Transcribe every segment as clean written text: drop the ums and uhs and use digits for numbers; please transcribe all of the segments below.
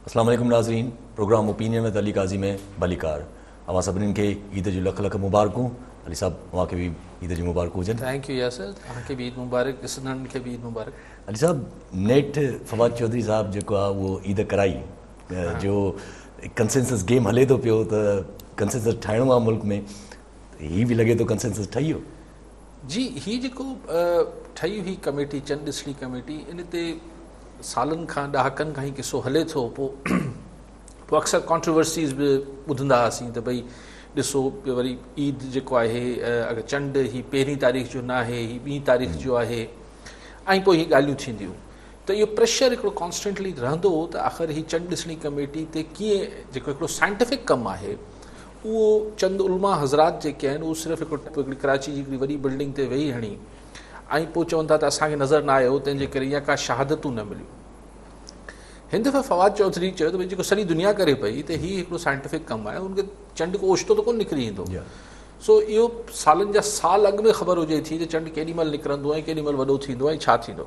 अस्सलाम वालेकुम नाज़रीन, प्रोग्राम ओपिनियन में अली काज़ी में भलीकार अवां सभिनीनि खे ईद जूं लख लख मुबारकूं। अली साहब अवांखे बि ईद जी मुबारकूं हुजनि। थैंक यू यासर, तव्हांखे बि ईद मुबारक, ॾिसंदड़नि खे बि ईद मुबारक। अली साहब, नेठ फवाद चौधरी साहब जेको आहे उहो ईद कराई जो कंसेंसस गेम हले थो पियो त कंसेंसस ठाहिणो आहे मुल्क में, हीअ बि लॻे थो कंसेंसस ठही वियो। जी, हीअ जेको ठही हुई कमेटी, चंद ॾिसणी कमेटी, इन ते सालनि खां ॾहाकनि खां ई किसो हले थो। पोइ अक्सर कॉन्ट्रोवर्सीज़ बि ॿुधंदा हुआसीं त भई ॾिसो वरी ईद जेको आहे अगरि चंड ही 1 तारीख़ जो न आहे, ही 2 तारीख़ जो आहे, ऐं पोइ हीअ ॻाल्हियूं थींदियूं त इहो प्रेशर हिकिड़ो कॉन्स्टेंटली रहंदो त आख़िर ही चंड ॾिसणी कमेटी ते कीअं जेको हिकिड़ो साइंटिफिक कमु आहे उहो चंद उलमा हज़रात जेके आहिनि उहो सिर्फ़ु हिकिड़ी कराची जी हिकिड़ी वॾी बिल्डिंग ते वेही हणी ऐं पोइ चवनि था त असांखे नज़र न आयो, तंहिंजे करे इहा का शहादतूं न मिलियूं। हिन दफ़े फवाद चौधरी चयो त भई जेको सॼी दुनिया करे पई त हीअ हिकिड़ो साइंटिफिक कमु आहे, उनखे चंड को ओचितो त कोन निकिरी ईंदो। सो इहो सालनि जा साल अॻु में ख़बर हुजे थी त चंड केॾी महिल निकिरंदो ऐं केॾी महिल वॾो थींदो ऐं छा थींदो।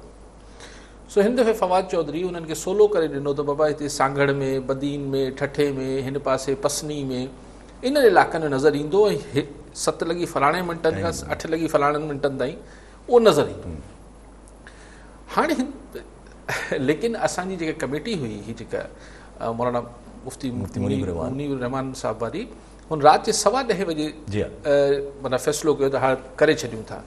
सो हिन दफ़े फवाद चौधरी उन्हनि खे सोलो करे ॾिनो त बाबा हिते सांगड़ में, बदीन में, ठठे में, हिन पासे पसनी में, इन इलाइक़नि में नज़र ईंदो ऐं 7 लॻी फलाणे मिंटनि खां 8 लॻी फलाणनि मिंटनि ताईं उहो नज़र ईंदो। हाणे लेकिन असांजी जेका कमेटी हुई, ही जेका मौलाना मुफ्ती मुनीब रहमान साहब वारी, हुन राति जे 10:15 बजे माना फ़ैसिलो कयो त हाणे करे छॾियूं था।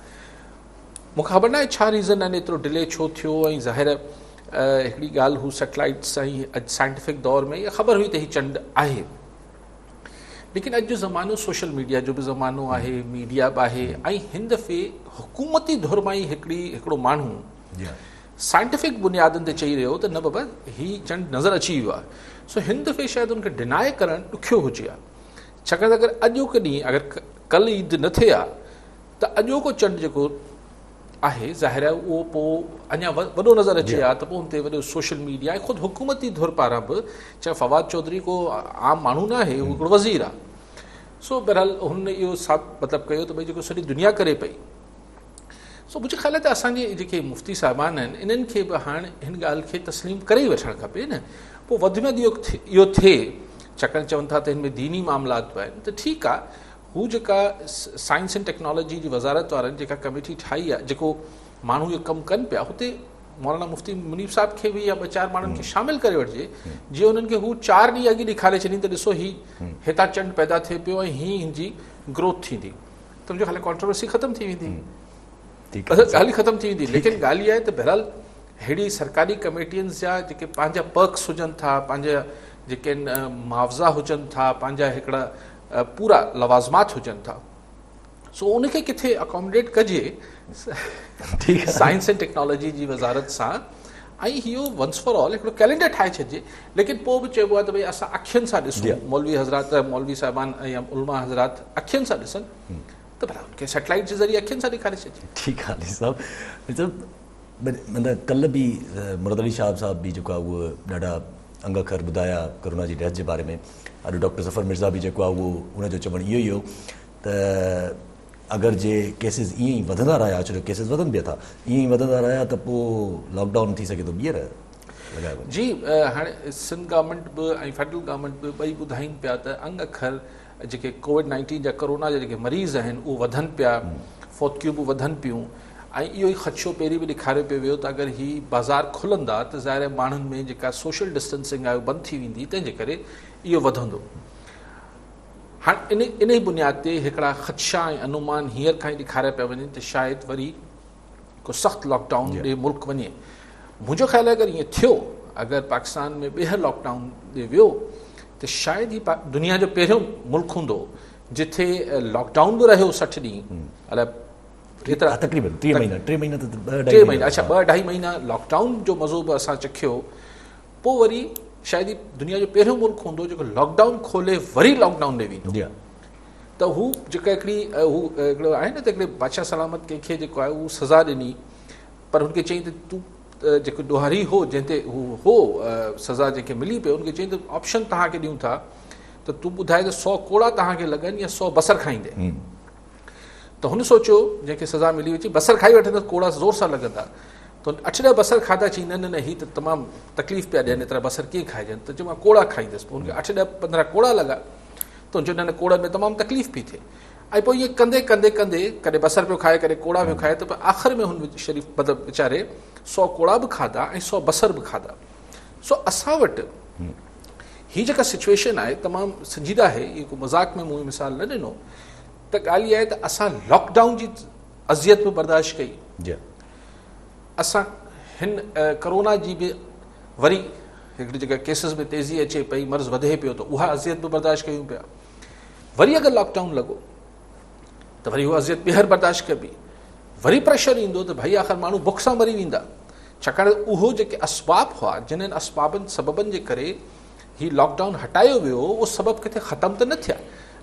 मूंखे ख़बर न आहे छा रीज़न आहिनि, एतिरो डिले छो थियो, ऐं ज़ाहिर हिकिड़ी ॻाल्हि हू सैटेलाइट्स ऐं अॼु साइंटिफिक दौर में इहा ख़बर हुई त हीअ चंड आहे, लेकिन अॼु जो ज़मानो सोशल मीडिया जो बि ज़मानो आहे, मीडिया बि आहे, ऐं हिन दफ़े हुकूमती धुर मां ई हिकिड़ो माण्हू साइंटिफिक बुनियादनि ते चई रहियो त न बाबा हीअ चंड नज़र अची वियो आहे। सो हिन दफ़े शायदि उनखे डिनाए करणु ॾुखियो हुजे हा, छाकाणि त अगरि अॼोको ॾींहुं अगरि कल्ह ईद न थिए हा त अॼोको चंड जेको आहे ज़ाहिर आहे उहो पोइ अञा वॾो नज़र अचे हा, त पोइ हुन ते वॾो सोशल मीडिया ऐं ख़ुदि हुकूमती धुर पारां बि, चाहे फवाद चौधरी को आम माण्हू न आहे, उहो हिकिड़ो वज़ीर आहे। सो बहरहाल हुन इहो मतिलबु कयो त भई जेको सॼी दुनिया करे पई। सो मुंहिंजे ख़्याल त असांजे जेके मुफ़्ती साहिबान आहिनि इन्हनि खे बि हाणे हिन ॻाल्हि खे तस्लीम करे ई वठणु खपे न। पोइ वधि में वधि इहो थिए, छाकाणि चवनि था त हिन में दीनी मामलात बि आहिनि, त ठीकु आहे। हू जेका साइंस एंड टेक्नोलॉजी जी वज़ारत वारनि जेका कमेटी ठाही आहे, जेको माण्हू इहो कमु कनि पिया, हुते मौलाना मुफ्ती मुनीब साहब खे बि या 2-4 माण्हुनि खे शामिलु करे वठिजे, जीअं हुननि खे हू 4 ॾींहं अॻु ॾेखारे छॾीनि त ॾिसो ही हितां चंड पैदा थिए पियो ऐं हीअं हिन जी ग्रोथ थींदी, त मुंहिंजो ख़्याल कॉन्ट्रोवर्सी ख़तमु थी वेंदी, ॻाल्हि ख़तमु थी वेंदी। लेकिन ॻाल्हि इहा आहे त बहरहाल अहिड़ी सरकारी कमेटियुनि जा जेके पंहिंजा पर्क्स हुजनि था, पंहिंजा जेके मुआवज़ा हुजनि था, पंहिंजा हिकिड़ा पूरा लवाज़मात हुजनि था, सो उनखे किथे अकोमोडेट कजे साइंस एंड टेक्नोलॉजी जी वज़ारत सां, ऐं इहो वंस फॉर ऑल हिकिड़ो कैलेंडर ठाहे छॾिजे। लेकिन पोइ बि चइबो आहे त भई असां अखियुनि सां ॾिसूं, मौलवी हज़रात, मौलवी साहिबान या उलमा हज़रात अखियुनि सां ॾिसनि, त भला उनखे सैटेलाइट जे ज़रिए अखियुनि सां ॾेखारे छॾिजे। ठीकु आहे अली साहब, मतिलबु कल्ह बि मुराद अली शाह साहब बि जेको आहे उहो ॾाढा अंग अखर ॿुधाया कोरोना जी डेथ जे बारे में। अॼु डॉक्टर ज़फ़र मिर्ज़ा बि जेको आहे उहो उनजो चवणु इहो ई हो त अगरि जे केसिस ईअं ई वधंदा रहिया, छो जो केसिस वधनि पिया था, ईअं ई वधंदा रहिया त पोइ लॉकडाउन थी सघे थो ॿीहर लॻायो वञे। जी, हाणे सिंध गवर्नमेंट बि ऐं फेडरल गवर्नमेंट बि ॿई ॿुधाइनि पिया त अंग अखर जेके कोविड-19 जा कोरोना जा जेके मरीज़ आहिनि उहे वधनि पिया, फौतकियूं बि वधनि पियूं, ऐं इहो ई ख़दशो पहिरीं बि ॾेखारियो पियो वियो त अगरि ही बाज़ार खुलंदा त ज़ाहिर माण्हुनि में जेका सोशल डिस्टेंसिंग आहे उहा बंदि थी वेंदी, तंहिंजे करे इहो वधंदो। हाणे इन ई बुनियाद ते हिकिड़ा ख़दशा ऐं अनुमान हींअर खां ई ॾेखारिया पिया वञनि त शायदि वरी को सख़्तु लॉकडाउन ॾे मुल्क वञे। मुंहिंजो ख़्यालु आहे अगरि ईअं थियो, अगरि पाकिस्तान में ॿीहर लॉकडाउन ॾे वियो त शायदि ही दुनिया जो पहिरियों मुल्क हूंदो जिथे लॉकडाउन बि रहियो 60 ॾींहं, अलाए एतिरा तक़रीबन 3 महीना 3 महीना, अच्छा 2-2.5 महीना लॉकडाउन जो मज़ो बि असां चखियो। पोइ वरी शायदि दुनिया जो पहिरियों मुल्क हूंदो जेको लॉकडाउन खोले वरी लॉकडाउन ॾे वेंदो, त हू जेका हिकिड़ो आहे न त हिकिड़े बादशाह सलामत कंहिंखे जेको आहे उहो सज़ा ॾिनी, पर हुनखे चई त तूं जेको ॾोहारी हो जंहिं ते हू हो सज़ा जंहिंखे मिली पियो, हुनखे चई त ऑप्शन तव्हांखे ॾियूं था त तूं ॿुधाए त 100 कोड़ा तव्हांखे लॻनि या 100 बसर खाईंदे। त हुन सोचियो जंहिंखे सज़ा मिली अची बसर खाई वठंदसि, कोड़ा ज़ोर सां लॻंदा, त तो 8-10 बसर खाधा चई न ही त तमामु तकलीफ़ पिया ॾियनि, एतिरा बसर कीअं खाइजनि, त चयो मां कोड़ा खाईंदुसि। पोइ हुनखे 8-10-15 कोड़ा लॻा, त हुन चयो न कोड़नि में तमामु तकलीफ़ पई थिए। ऐं पोइ इहे कंदे कंदे कंदे कॾहिं बसर पियो खाए, कॾहिं कोड़ा पियो खाए, त पोइ आख़िर में हुन शरीफ़ मतिलबु वीचारे 100 कोड़ा बि खाधा ऐं 100 बसर बि खाधा। सो असां वटि हीअ जेका सिचुएशन आहे तमामु संजीदा आहे, इहो को मज़ाक में मूं मिसाल न ॾिनो, त ॻाल्हि इहा आहे त असां लॉकडाउन जी अज़ियत बि बर्दाश्त कई, असां हिन करोना जी बि वरी हिकिड़ी जॻह केसिस में तेज़ी अचे पई, मर्ज़ वधे पियो, त उहा अज़ियत बि बर्दाश्त कयूं पिया। वरी अगरि लॉकडाउन लॻो त वरी उहा अज़ियत ॿीहर बर्दाश्त कबी, वरी प्रेशर ईंदो त भई आख़िर माण्हू बुख सां मरी वेंदा, छाकाणि उहो जेके असबाब हुआ जिन्हनि असबाबनि सबबनि जे करे हीउ लॉकडाउन हटायो वियो, उहो सबब किथे ख़तमु त न थिया,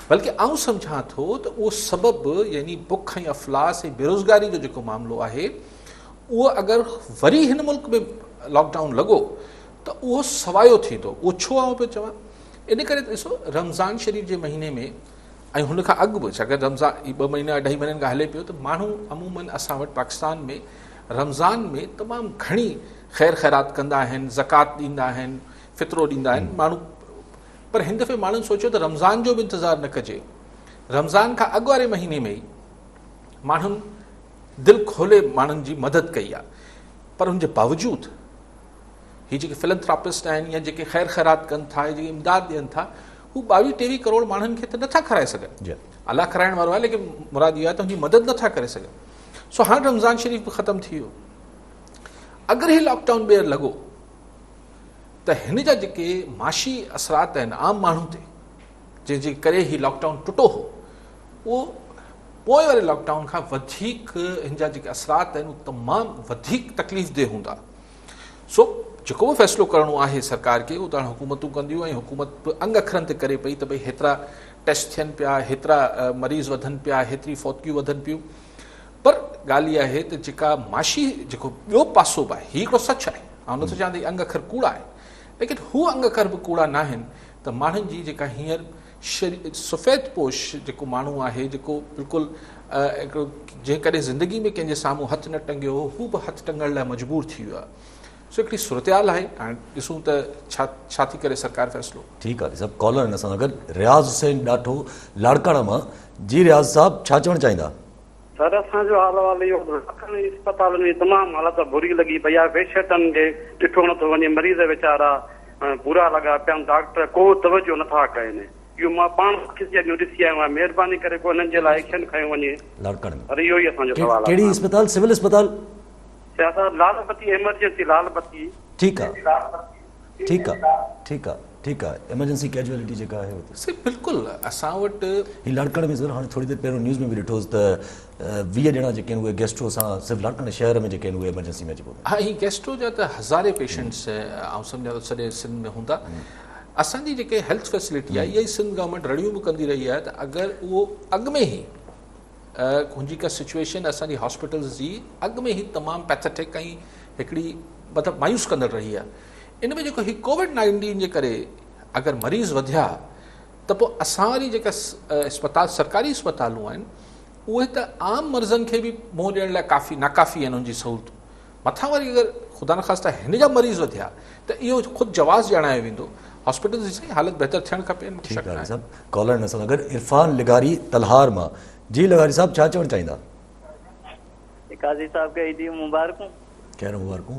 बल्कि आउं सम्झां थो त उहो सबबु यानी बुख ऐं अफ़लास ऐं बेरोज़गारी जो जेको मामिलो आहे, उहो अगरि वरी हिन मुल्क में लॉकडाउन लॻो त उहो सवायो थींदो। उहो छो आउं पियो चवां, इन करे ॾिसो रमज़ान शरीफ़ जे महीने में ऐं हुन खां अॻु बि, छाकाणि रमज़ान 2 महीना 2.5 महीननि खां हले पियो, त माण्हू अमूमन असां वटि पाकिस्तान में रमज़ान में तमामु घणी ख़ैर ख़ैरात कंदा आहिनि, ज़कात ॾींदा आहिनि, फितरो ॾींदा आहिनि माण्हू। पर हिन दफ़े माण्हुनि सोचियो त रमज़ान जो बि इंतज़ारु न कजे, रमज़ान खां अॻु वारे महीने में ई माण्हुनि दिलि खोले माण्हुनि जी मदद कई आहे। पर हुनजे बावजूदि हीअ जेके फिलंथ्रापिस्ट आहिनि या जेके ख़ैर ख़ैरात कनि था, जेके इमदाद ॾियनि था, हू 22-23 करोड़ माण्हुनि खे त नथा खाराए सघनि, अलाह खाराइण वारो आहे, लेकिन मुराद इहा आहे त हुनजी मदद नथा करे सघनि। सो हाणे रमज़ान शरीफ़ बि ख़तमु थी वियो, अगरि हीउ लॉकडाउन ॿीहर लॻो त हिन जा जेके माशी असरात आहिनि आम माण्हू ते, जंहिंजे करे हीउ लॉकडाउन टुटो हो, उहो पोइ वारे लॉकडाउन खां वधीक हिन जा जेके असरात आहिनि उहे तमामु वधीक तकलीफ़ देह हूंदा। सो जेको बि फ़ैसिलो करिणो आहे सरकार खे, उहो त हुकूमतूं कंदियूं, ऐं हुकूमत बि अंग अखरनि ते करे पई त भई हेतिरा टेस्ट थियनि पिया, हेतिरा मरीज़ वधनि पिया, हेतिरी फौतगियूं वधनि पियूं। पर ॻाल्हि इहा आहे त जेका माशी जेको ॿियो पासो बि आहे, हीउ हिकिड़ो सच आहे, ऐं नथो चवां त अंग अखर कूड़ा आहे, लेकिन हू अंग अखर बि कूड़ा न आहिनि त माण्हुनि जी जेका हींअर सफ़ेद पोश जेको माण्हू आहे, जेको बिल्कुलु हिकिड़ो जंहिं करे ज़िंदगी में कंहिंजे साम्हूं हथु न टंगियो हो, हू बि हथु टंगण लाइ मजबूर थी वियो आहे। सो हिकिड़ी सूरत-हाल आहे, हाणे ॾिसूं त छा थी करे सरकार फ़ैसिलो। ठीकु आहे, सभु कॉलर आहिनि असां गॾु। रियाज़ हुसैन ॾाठो लाड़काणा मां। जी रियाज़ साहब, छा चवणु चाहींदा? सर, असांजो हाल इहो अस्पतालनि में तमामु हालत बुरी लॻी पई आहे, पेशेंटनि खे ॾिठो नथो वञे, मरीज़ वीचारा बुरा लॻा पिया आहिनि, डॉक्टर को तवजो नथा कनि। इहो मां पाण ॾिसी आयो आहियां, महिरबानी करे को हिननि जे लाइ एक्शन खयो वञे। अरे इहो ई असांजो सवाल आहे। कहिड़ी अस्पताल? सिविल अस्पताल? लालबत्ती एमरजेंसी, लालबत्ती। ठीकु आहे, ठीकु आहे, ठीकु आहे, ठीकु आहे। एमरजेंसी कैजुअलिटी जेका आहे बिल्कुलु असां वटि हीउ लाड़काणे में सर हाणे थोरी देरि पहिरियों न्यूज़ में बि ॾिठोसि त 20 ॼणा जेके आहिनि उहे गेस्ट्रो सां सिर्फ़ु लाड़काणे शहर में जेके आहिनि उहे एमरजेंसी में अची पहुता। हा, हीअ गेस्ट्रो जा त हज़ारे पेशेंट्स ऐं सम्झा थो सॼे सिंध में हूंदा। असांजी जेके हेल्थ फैसिलिटी आहे, इहा ई सिंध गवर्नमेंट रड़ियूं बि कंदी रही आहे त अगरि उहो अॻु में ई हुनजी का सिचुएशन असांजी हॉस्पिटल्स जी अॻु में ई तमामु पैथेटिक ऐं हिकिड़ी मतिलबु मायूस कंदड़ रही आहे। इन में जेको हीउ कोविड-19 जे करे अगरि मरीज़ वधिया त पोइ असां वरी जेका अस्पताल सरकारी अस्पतालूं आहिनि उहे त आम मर्ज़नि खे बि मुंहुं ॾियण लाइ काफ़ी नाकाफ़ी आहिनि उनजी सहूलियतूं। मथां वरी अगरि ख़ुदा न ख़ास्ता हिन जा मरीज़ वधिया त इहो ख़ुदि जवाज़ ॼाणायो वेंदो। हॉस्पिटल जी हालत बहितर थियणु खपे। कॉलर न सां गॾु इरफान लिगारी तलहार मां। जी लिगारी साहब, छा चवणु चाहींदा? काज़ी साहब खे ईद मुबारकूं। खैर मुबारकूं।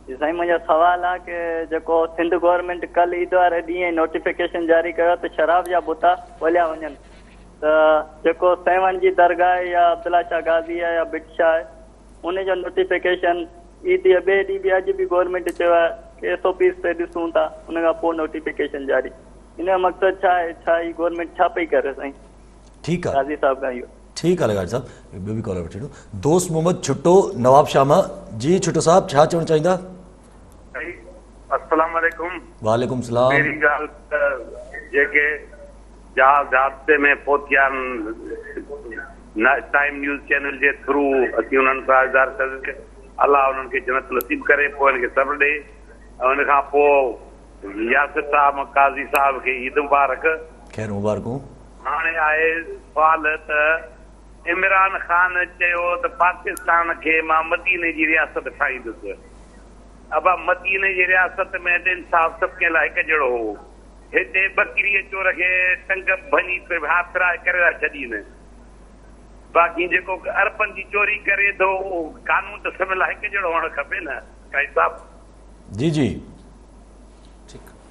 साईं, मुंहिंजो सवाल आहे की जेको सिंध गवर्नमेंट कल ईद वारे ॾींहुं नोटिफिकेशन जारी कयो त शराब जा बुता खोलिया वञनि, त जेको सेवन जी दरगाह या अब्दुल्ला शाह गाज़ी आहे या बिट शाह आहे, उनजो नोटिफिकेशन ईद जे ॿिए ॾींहुं बि अॼु बि गवर्नमेंट चयो आहे कि SOPs ते ॾिसूं था, उन खां पोइ नोटिफिकेशन जारी। इन जो मक़सदु छा आहे? छा ही गवर्नमेंट छा पई करे साईं? ठीकु आहे काज़ी साहब खां इहो। ठीकु आहे लिगारी साहब, ॿियो बि कॉलर वठी वठो। दोस्त मोहम्मद छुट्टो नवाब शाह मां। जी छुट्टो साहब, छा चवणु चाहींदा? अस्सलाम वालेकुम। वालेकुम सलाम। मेरी ॻाल्हि त जेके जहाज़ हादसे में पहुतिया टाइम न्यूज़ चैनल जे थ्रू असीं उन्हनि सां गुज़ारिश कई, अलाह उन्हनि खे जन्नत नसीब करे, पोइ हिन खे सब्र ॾे। ऐं उन खां पोइ यासिर साहब काज़ी साहब खे ईद मुबारक। खैर मुबारकूं। हाणे आहे सुवाल त इमरान ख़ान चयो त पाकिस्तान खे मां मदीने जी रियासत ठाहींदुसि। अब मदीने जी रियासत में इंसाफ़ सबके लाइ हिकु जहिड़ो हो। हिते बकरीअ चोर खे टंग भञी हाथराए करे था छॾीनि। बाक़ी जेको अरबनि जी चोरी करे थो कानून त सभिनि लाइ हिकु जहिड़ो हुअणु खपे न काई साहब। जी जी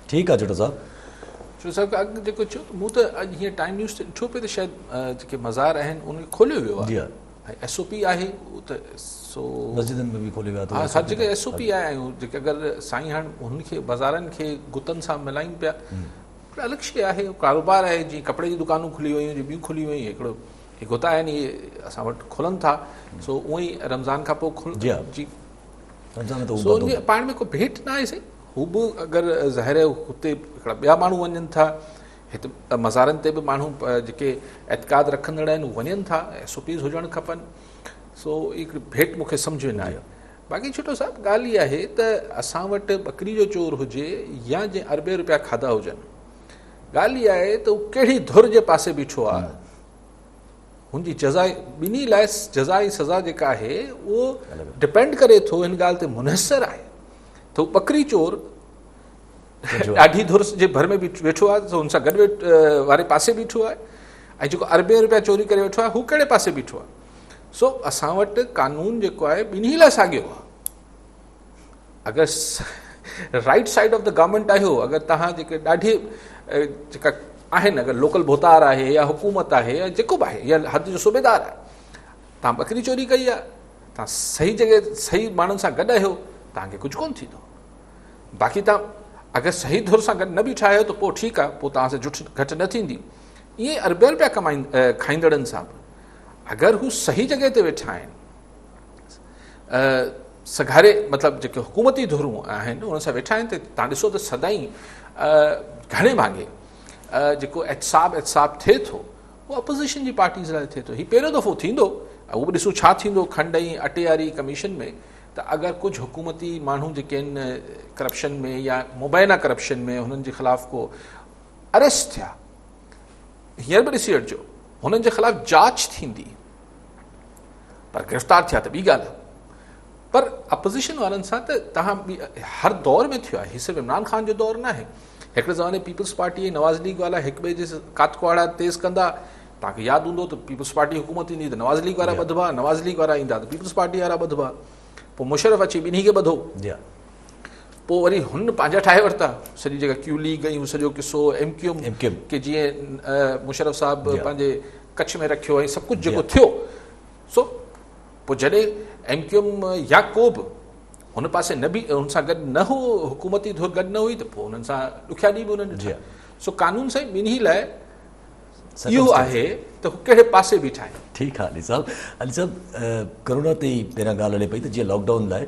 ठीकु आहे चोटा साहब। चोटा साहब अॻु जेको चयो मूं त अॼु हीअं टाइम न्यूज़ ते ॾिठो पिए त शायदि जेके मज़ार आहिनि उनखे खोलियो वियो आहे। जी हा ऐं SOP आहे उहो त सो मस्जिदनि में बि खोलियो वियो हा आहे। हर जॻह SOP आया आहियूं जेके अगरि साईं हाणे हुनखे बाज़ारनि खे गुतनि सां मिलायूं पिया अलॻि शइ आहे। कारोबार आहे जीअं कपिड़े जी दुकानूं खुली वयूं जीअं ॿियूं खुली वयूं हिकिड़ो हे गुता आहिनि इहे असां वटि खुलनि था। सो उअं ई रमज़ान खां पोइ जी हा। जी रमज़ान में त सो उन पाण में को भेट न आहे साईं। हू बि अगरि ज़ाहिर आहे हुते हिकिड़ा ॿिया माण्हू वञनि था हिते मज़ारनि ते बि माण्हू जेके एतक़ाद रखंदड़ आहिनि उहे वञनि था SOPs हुजणु खपनि। सो हिकिड़ी भेट मूंखे सम्झ में न आहे। बाक़ी छोटो साहिबु ॻाल्हि इहा आहे त असां वटि बकरी जो चोर हुजे या जंहिं अरबे रुपया खाधा हुजनि ॻाल्हि इहा आहे त उहो कहिड़ी धुर जे पासे बीठो आहे हुनजी जज़ा ॿिन्ही लाइ जज़ा जी सज़ा जेका आहे उहो डिपेंड करे थो हिन ॻाल्हि ते मुनहसर आहे त बकरी चोर ॾाढी धुर जे भर में वेठो आहे त हुन सां गॾु वारे पासे बीठो आहे ऐं जेको अरबे रुपया चोरी करे वेठो आहे हू कहिड़े पासे बीठो आहे। सो असां वटि कानून जेको आहे ॿिन्ही लाइ साॻियो आहे। अगरि right side of the government आहियो अगरि तव्हां जेके ॾाढी जेका आहिनि अगरि लोकल भोतार आहे या हुकूमत आहे या जेको बि आहे या हद जो सूबेदार आहे तव्हां बकरी चोरी कई आहे तव्हां सही जॻह सही माण्हुनि सां गॾु आहियो तव्हांखे कुझु कोन्ह थींदो। बाक़ी तव्हां अगरि सही धुर सां गॾु न बीठा आहियो त पोइ ठीकु आहे पोइ तव्हां सां झुठ घटि न थींदी। ईअं अरबे रुपया खाईंदड़नि सां बि अगरि हू सही जॻह ते वेठा आहिनि सघारे मतिलबु जेके हुकूमती धुरूं आहिनि उन सां वेठा आहिनि त तव्हां ॾिसो त सदाई घणे भाङे जेको एहतसाब थिए थो उहो अपोज़िशन जी पार्टीज़ लाइ थिए थो। हीउ पहिरियों दफ़ो थींदो उहो बि ॾिसो छा थींदो खंड ऐं अटे वारी कमीशन में त अगरि कुझु हुकूमती माण्हू जेके आहिनि करप्शन में या मुबैना करप्शन में हुननि जे ख़िलाफ़ु को अरेस्ट थिया हींअर बि ॾिसी वठिजो हुननि जे ख़िलाफ़ु जांच थींदी पर गिरफ़्तार थिया त ॿी ॻाल्हि आहे। पर अपोज़िशन वारनि सां त तव्हां हर दौर में थियो आहे हीउ सिर्फ़ु इमरान ख़ान जो दौरु न आहे। हिकिड़े ज़माने पीपल्स पार्टी ऐं नवाज़ लीग वारा हिक ॿिए जे कातकुआड़ा तेज़ कंदा तव्हांखे यादि हूंदो त पीपल्स पार्टी हुकूमत ईंदी त नवाज़ लीग वारा ॿधबा नवाज़ लीग वारा ईंदा त पीपल्स पार्टी वारा ॿधबा पोइ मुशरफ अची ॿिन्ही खे ॿधो पोइ वरी हुन पंहिंजा ठाहे वरिता सॼी जॻह क्यू लीग ऐं सॼो किसो MQM के जीअं मुशरफ साहिबु पंहिंजे कच्छ में रखियो ऐं सभु कुझु जेको थियो सो पोइ जॾहिं MQM या को बि हुन पासे न बि हुन सां गॾु न हो हुकूमती धुर गॾु न हुई त पोइ हुननि सां ॾुखिया ॾींहं बि हुननि ॾिठा। सो कानून साईं ॿिन्ही लाइ इहो आहे त हू कहिड़े पासे बीठा आहिनि। ठीकु आहे अली साहब कोरोना ते ई पहिरियां ॻाल्हि हले पई त जीअं लॉकडाउन लाइ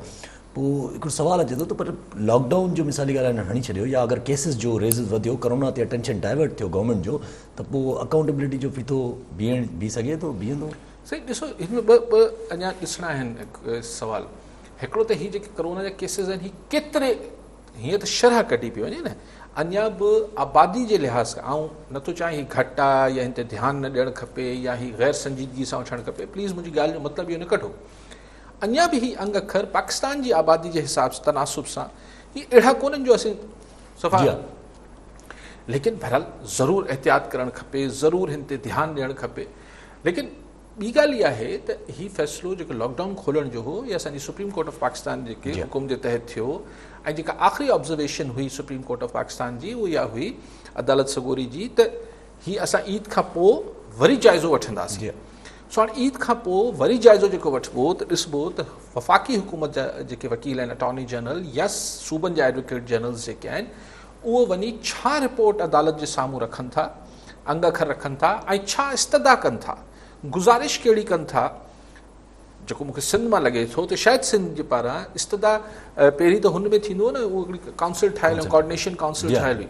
पोइ हिकिड़ो सुवालु अचे थो त पर लॉकडाउन जो मिसाली ॻाल्हि हणी छॾियो या अगरि केसिस जो रेज़िस वधियो कोरोना ते अटेंशन डाइवर्ट थियो गवर्नमेंट जो त पोइ अकाउंटेबिलिटी जो फीथो बीह सघे थो बीहंदो। साईं ॾिसो हिन में ॿ अञा ॾिसणा आहिनि सवाल। हिकिड़ो त हीअ जेके कोरोना जा केसिस आहिनि हीअ केतिरे हीअं त शरह कढी पई वञे न अञा बि आबादी जे लिहाज़ खां आऊं नथो चाहियां हीअ घटि आहे या हिन ते ध्यानु न ॾियणु खपे या हीअ गैर संजीदगी सां वठणु खपे प्लीज़ मुंहिंजी ॻाल्हि जो मतिलबु इहो न कढो। अञा बि हीअ अंग अखर पाकिस्तान जी आबादी जे हिसाब सां तनासुब सां हीअ अहिड़ा कोन्हनि जो असीं सफ़ा लेकिन बहरहाल ज़रूरु एहतियात करणु खपे ज़रूरु हिन ते ध्यानु ॾियणु खपे। लेकिन ॿी ॻाल्हि इहा आहे त हीउ फ़ैसिलो जेको लॉकडाउन खोलण जो हो या असांजी सुप्रीम कोर्ट ऑफ पाकिस्तान जेके हुकुम जे तहत थियो ऐं जेका आख़िरी ऑब्ज़र्वेशन हुई सुप्रीम कोर्ट ऑफ पाकिस्तान जी उहा इहा हुई अदालत सगोरी जी त हीअ असां ईद खां पोइ वरी जाइज़ो वठंदासीं। सो हाणे ईद खां पोइ वरी जाइज़ो जेको वठिबो त ॾिसबो त वफ़ाक़ी हुकूमत जा जेके वकील आहिनि अटॉर्नी जनरल या सूबनि जा एडवोकेट जनरल्स जेके आहिनि उहो वञी छा रिपोर्ट अदालत जे साम्हूं रखनि था अंग अखर रखनि था ऐं छा इस्तदा कनि था गुज़ारिश कहिड़ी कनि था। जेको मूंखे सिंध मां लॻे थो त शायदि सिंध जे पारां इस्तदा पहिरीं त हुन में थींदो न उहो हिकिड़ी काउंसिल ठहियल कोऑर्डिनेशन काउंसिल ठहियल हुई।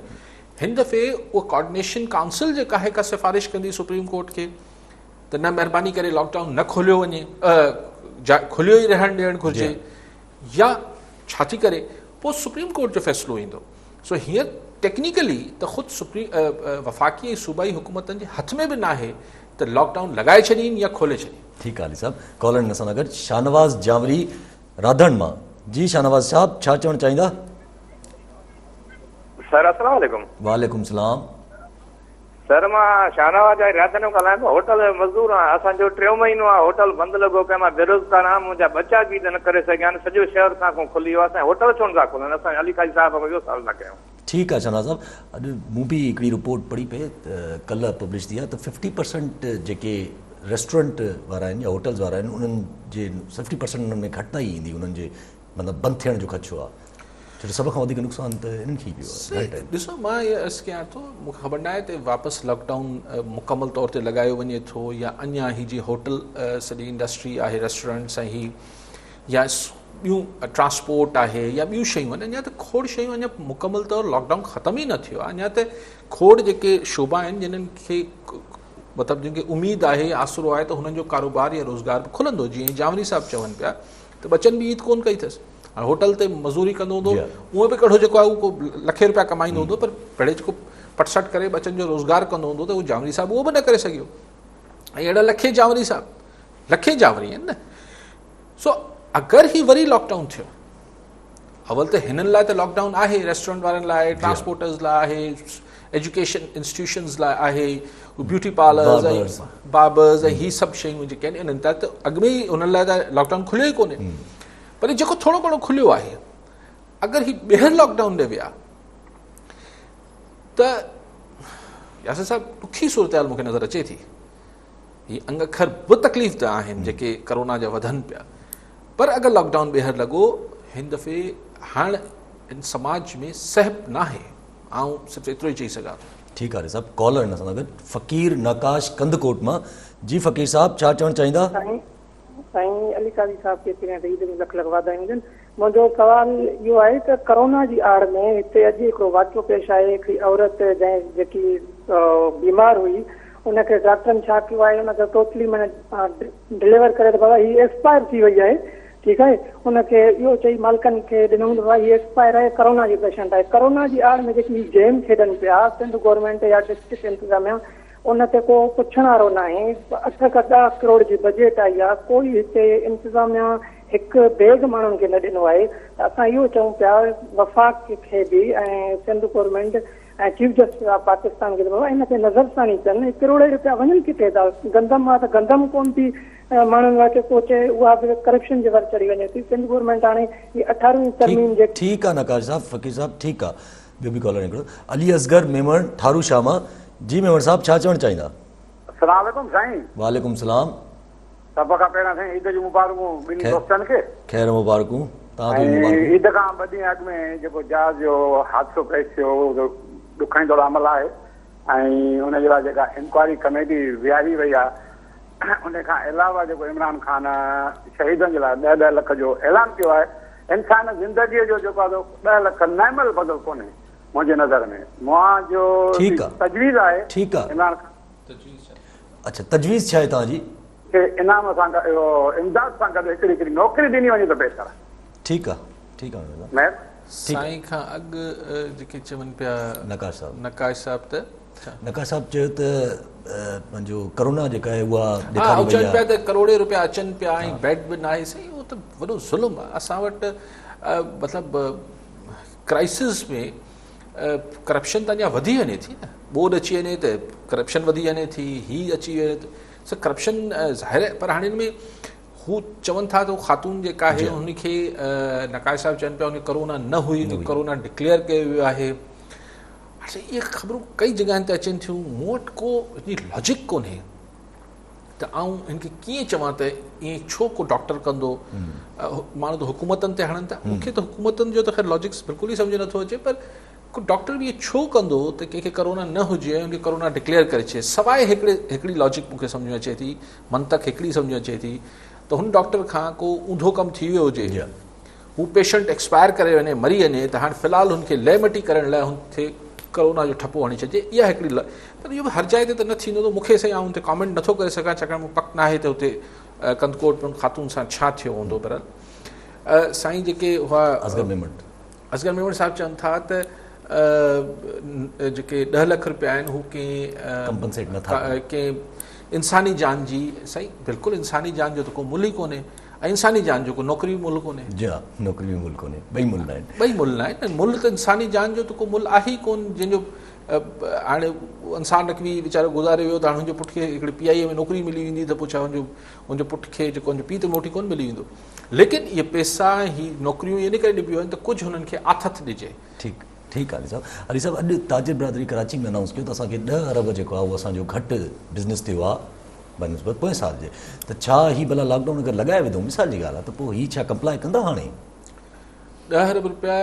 हिन दफ़े उहा कोऑर्डिनेशन काउंसिल जेका आहे का सिफ़ारिश कंदी सुप्रीम कोर्ट खे त न महिरबानी करे लॉकडाउन न खोलियो वञे खुलियो ई रहणु ॾियणु घुरिजे या छा थी करे पोइ सुप्रीम कोर्ट जो फ़ैसिलो ईंदो। सो हीअं टेक्निकली त ख़ुदि वफ़ाक़ी ऐं सूबाई हुकूमतनि जे हथ में बि न आहे त लॉकडाउन लॻाए छॾीनि या खोले छॾीनि। ठीकु आहे अली साहब, कॉलर हिन सां गॾु शाहनवाज़ जावरी राधण मां। जी शाहनवाज़ साहब, छा चवणु चाहींदा? सर अस्सलाम वालेकुम। वालेकुम सलाम। सर मां शाहनवाज़ राधण ॻाल्हायां थो। होटल मज़दूर आहियां। असांजो 3 महीनो आहे होटल बंदि लॻो पियो। मां बेरोज़गार आहियां। मुंहिंजा बचा बि न करे सघिया आहिनि। सॼो शहर सां खुली वियो आहे। असांजे होटल छो नथा खोलनि? असां अली काजी साहिब इहो सवाल था कयूं। ठीकु आहे शाहनवाज़ साहब, अॼु मूं बि हिकिड़ी रिपोर्ट पढ़ी पे कल्ह पब्लिश थी आहे त 50% जेके रेस्टोरेंट वारा आहिनि या होटल्स वारा आहिनि उन्हनि जे 50% उन्हनि में घटिताई ईंदी, उन्हनि जे मतिलबु बंदि थियण जो ख़दशो आहे। छो सभ खां वधीक नुक़सानु त इन्हनि खे पियो आहे। ॾिसो, मां इहा अर्ज़ु कयां थो, मूंखे ख़बर न आहे त वापसि लॉकडाउन मुकमल तौर ते लॻायो वञे थो या अञा ही जी होटल सॼी इंडस्ट्री आहे, रेस्टोरेंट्स ऐं ही या ॿियूं ट्रांसपोर्ट आहे या ॿियूं शयूं आहिनि, अञा त खोड़ शयूं अञा मुकमल तौरु लॉकडाउन ख़तमु ई न थियो आहे। अञा त खोड़ जेके शोबा आहिनि जिन्हनि खे मतिलबु जिनखे उमेदु आहे, आसरो आहे त हुननि जो कारोबार या रोज़गार बि खुलंदो। जीअं जावरी साहिबु चवनि पिया त बच्चनि बि ईद कोन कई अथसि। हाणे होटल ते मज़दूरी कंदो हूंदो, उहो बि कहिड़ो जेको आहे उहो को लखे रुपया कमाईंदो हूंदो, पर पहिरें जेको पटसट करे बच्चनि जो रोज़गार कंदो हूंदो त उहो जावरी साहिबु उहो बि न करे सघियो। ऐं अहिड़ा लखे जावरी साहिबु, लखे जावरी आहिनि न। सो अगरि ही वरी लॉकडाउन थियो, अवल त हिननि लाइ त लॉकडाउन आहे, रेस्टोरेंट वारनि लाइ, ट्रांसपोर्टर्स लाइ आहे, एजुकेशन इंस्टीट्यूशन्स लाइ आहे, ब्यूटी पार्लर्स ऐं बार्बर्स ऐं ही सभु शयूं जेके आहिनि इन्हनि त अॻु में ई उन्हनि लाइ त लॉकडाउन खुलियो ई कोन्हे। पर जेको थोरो घणो खुलियो आहे, अगरि ही ॿीहर लॉकडाउन ॾे विया त यासिर साहिबु ॾुखी सूरत हाल मूंखे नज़र अचे थी। ही अंग अखर बि तकलीफ़ त आहिनि जेके करोना जा वधनि पिया, पर अगरि लॉकडाउन ॿीहर लॻो हिन दफ़े हाणे इन समाज में सहब न आहे। आउं सिर्फ़ु एतिरो ई चई सघां थो। ठीकु आहे साहब, कॉलर हिन सां गॾु फ़क़ीर नकाश कंदकोट मां। जी फ़क़ीर साहब, छा चवणु चाहींदा? साईं अली काज़ी साहब खे लख लख वाधायूं हुजनि। मुंहिंजो सुवाल इहो आहे त कोरोना जी आड़ में हिते अॼु हिकिड़ो वाक़ियो पेश आहे। हिकिड़ी औरत जेकी बीमार हुई, उनखे डॉक्टरनि छा कयो आहे, उनखे टोटली माना डिलीवर करे त बाबा हीअ एक्सपायर थी वई आहे। ठीकु आहे, उनखे इहो चई मालिकनि खे ॾिनो हूंदो आहे हीअ एक्सपायर आहे, कोरोना जी पेशेंट आहे। कोरोना जी आड़ में जेकी गेम खेॾनि पिया सिंध गवर्नमेंट या डिस्ट्रिक्ट इंतज़ामिया, उन ते को पुछण वारो न आहे। 8 खां 10 करोड़ जी बजट आई आहे, कोई हिते इंतज़ामिया हिकु बैग माण्हुनि खे न ॾिनो आहे। त असां इहो चऊं पिया वफ़ाक़ खे बि ऐं सिंध गवर्नमेंट ऐं चीफ जस्टिस ऑफ पाकिस्तान खे बाबा इन ते नज़रसानी कनि। करोड़े रुपया वञनि किथे था? गंदम आहे त गंदम कोन थी माण्हुनि वटि पहुचे, उहा बि करप्शन जे वर चढ़ी वञे थी। सिंध गवर्नमेंट हाणे 18वीं तरमीम जे ठीकु आहे नकाश साहब, फ़क़ीर साहब ठीकु आहे। ॿियो बि कॉलर हिकिड़ो अली असगर मेमण ठारू शाह मां। जी मेमण साहब, छा चवणु चाहींदा? अस्सलाम वालेकुम साईं। वालेकुम सलाम। सभ खां पहिरियों साईं ईद जूं मुबारकूं ॿिन्ही दोस्तनि खे। ख़ैर मुबारकूं तव्हांखे बि मुबारकूं। ईद खां ॿ ॾींहं अॻु में जेको जहाज़ जो हादसो पेश थियो, ॾुखाईंदड़ अमल आहे ऐं उनजे लाइ जेका इंक्वायरी कमेटी विहारी वई आहे, उन खां अलावा जेको इमरान ख़ान शहीदनि जे लाइ 10-10 लख जो ऐलान कयो आहे। इंसान ज़िंदगीअ जो जेको आहे 10 लख नैमल बदल कोन्हे मुंहिंजे नज़र में। मुंहिंजो तजवीज़ आहे ठीकु आहे इमरान खान। अच्छा, तजवीज़ छा आहे तव्हांजी? इनाम सां गॾु इमदाद सां गॾु हिकिड़ी नौकिरी ॾिनी वञे त बहितर आहे। ठीकु आहे, ठीकु आहे साईं खां अॻु जेके चवनि पिया नकाश साहिब त नकाश साहब चयो त पंहिंजो करोना जेका आहे उहा चवनि पिया त करोड़े रुपया अचनि पिया ऐं बेड बि न आहे। साईं उहो त वॾो ज़ुल्म आहे। असां वटि मतिलबु क्राइसिस में करप्शन त अञा वधी वञे थी न। ॿोॾ अची वञे त करप्शन वधी वञे थी, हीअ अची वञे त करप्शन ज़ाहिर आहे। पर हाणे हिन में हू चवनि था त ख़ातून जेका आहे हुनखे नकाश साहिब चवनि पिया उन करोना न हुई, करोना डिक्लेयर कयो वियो आहे। इहे ख़बरूं कई जॻहियुनि ते अचनि थियूं, मूं वटि को लॉजिक कोन्हे त आऊं हिनखे कीअं चवां त ईअं छो को डॉक्टर कंदो। माण्हू त हुकूमतनि ते हणनि था, मूंखे त हुकूमतनि जो त ख़ैर लॉजिक्स बिल्कुलु ई सम्झ नथो अचे, पर को डॉक्टर बि इहे छो कंदो त कंहिंखे करोना न हुजे ऐं उनखे करोना डिक्लेयर करे छॾे। सवाइ हिकिड़ी लॉजिक मूंखे सम्झ में अचे थी, मंतक हिकिड़ी सम्झ में अचे थी त हुन डॉक्टर खां को ऊंधो कमु थी वियो हुजे, हू पेशेंट एक्सपायर करे वञे, मरी वञे, त हाणे फ़िलहालु हुनखे लय मटी करण लाइ हुनखे करोना जो ठपो हणी छॾिजे। इहा हिकिड़ी पर इहो बि हर जाइ ते त न थींदो। त मूंखे साईं आउं हुते कॉमेंट नथो करे सघां, छाकाणि मूं पक न आहे त हुते कंदकोट में ख़ातून सां छा थियो हूंदो। पर साईं जेके हुआ असगर मेमण साहिबु चवनि था त जेके 10 लख रुपया आहिनि हू कंहिं इंसानी जान जी सही बिल्कुलु इंसानी जान जो त को मुल्ह ई कोन्हे ऐं इंसानी जान जो को नौकिरी मुल्ह कोन्हे जी हा नौकिरी बि मुल्ह कोन्हे ॿई मुल्ह आहिनि ॿई मुल्ह आहिनि मुल्ह त इंसानी जान जो त को मुल्ह आहे ई कोन जंहिंजो हाणे इंसान नकवी वीचारो गुज़ारे वियो त हाणे हुनजे पुट खे हिकिड़ी PIA में नौकिरी मिली वेंदी त पोइ छा हुनजो पुट खे जेको हुनजो पीउ त मोटी कोन मिली वेंदो लेकिन इहे पैसा ही नौकिरियूं इन करे ॾिबियूं आहिनि त कुझु हुननि खे आथत ॾिजे ठीकु आहे अली साहब अॼु ताजिर बिरादरी कराची में अनाउंस कयो त असांखे 10 अरब जेको आहे उहो असांजो घटि बिज़नेस थियो आहे बनस्बत पोएं साल जे त छा ही भला लॉकडाउन अगरि लॻाए वेंदो मिसाल जी ॻाल्हि आहे त पोइ ही छा कंप्लाई कंदा हाणे 10 अरब रुपया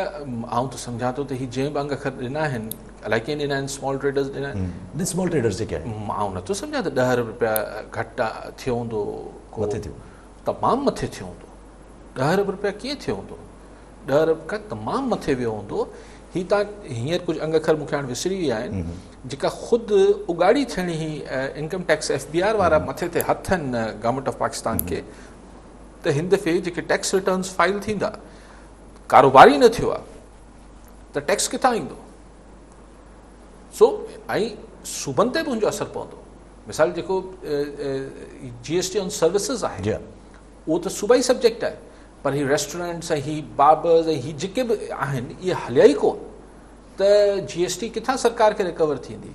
आउं त सम्झां थो त ही जंहिं बि अंग अखर ॾिना आहिनि अलाए कीअं ॾिना आहिनि स्मॉल ट्रेडर्स ॾिना आहिनि स्मॉल ट्रेडर्स जेके आहिनि आउं नथो सम्झां त 10 अरब रुपया घटि थियो हूंदो मथे थियो तमामु मथे थियो हूंदो 10 अरब रुपया कीअं थियो हूंदो 10 अरब खां तमामु मथे वियो हूंदो ही तव्हां हींअर कुझु अंग अखर मूंखे हाणे विसरी विया आहिनि जेका ख़ुदि उगाड़ी थियणी ही इनकम टैक्स FBR वारा मथे ते हथ आहिनि गवर्नमेंट ऑफ पाकिस्तान खे त हिन दफ़े जेके टैक्स रिटर्न्स फाइल थींदा कारोबारी न थियो आहे त टैक्स किथां ईंदो सो ऐं सूबनि ते बि हुनजो असरु पवंदो मिसाल जेको GST ऑन सर्विसिस आहे उहो त सूबाई सब्जेक्ट आहे पर ही रेस्टोरेंट्स ऐं ही बार्बर्स ऐं ही जेके बि आहिनि इहे हलिया ई कोन त GST किथां सरकार खे रिकवर थींदी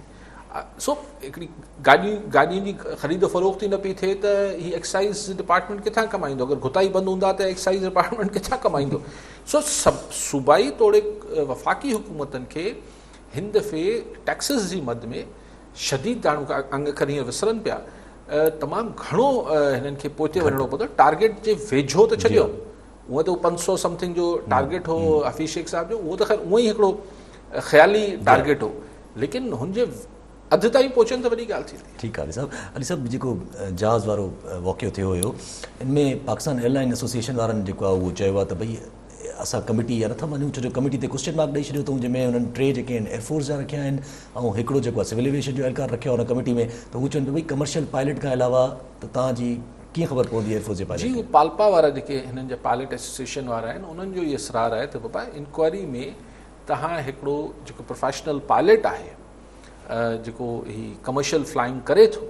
सो हिकिड़ी गाॾियुनि जी ख़रीद फ़रोख़्ती न पई थिए त ही एक्साइज़ डिपार्टमेंट किथां कमाईंदो अगरि घुताई बंदि हूंदा त एक्साइज़ डिपार्टमेंट किथां कमाईंदो सो सभु सूबाई तोड़े वफ़ाक़ी हुकूमतनि खे हिन दफ़े टैक्सिस जी मद में शदीद अंग अखर हीअं विसरनि पिया तमामु घणो हिननि खे पोइ ते वञिणो पवंदो टारगेट जे वेझो त छॾियो उहो त 500 समथिंग जो टारगेट हो हफ़ीज़ शेख साहब जो उहो त ख़ैर उहो ई हिकिड़ो ख़्याली टारगेट हो लेकिन हुनजे अधु ताईं पहुचनि त वॾी ॻाल्हि थींदी ठीकु आहे अली साहब जेको जहाज़ वारो वाक़ियो थियो हुयो इनमें पाकिस्तान एयरलाइन एसोसिएशन वारनि जेको आहे उहो चयो आहे त भई असां कमिटी या नथा मञूं छो जो कमिटी ते क्वेश्चन मार्क ॾेई छॾियो अथऊं जंहिंमें हुननि 3 जेके आहिनि एयरफोर्स जा रखिया आहिनि ऐं हिकिड़ो जेको आहे सिविल एविएशन जो एहलकार रखियो आहे हुन कमिटी में त हू चवनि भई कमर्शियल पायलट खां अलावा त तव्हांजी कीअं ख़बर पवंदी एयरफोर्स जे पायलट जी पाल्पा वारा जेके हिननि जा पायलट एसोसिएशन वारा आहिनि उन्हनि जो इहो इसरार आहे त बाबा इंक्वायरी में तव्हां हिकिड़ो जेको प्रोफेशनल पायलट आहे जेको ही कमर्शियल फ्लाइंग करे थो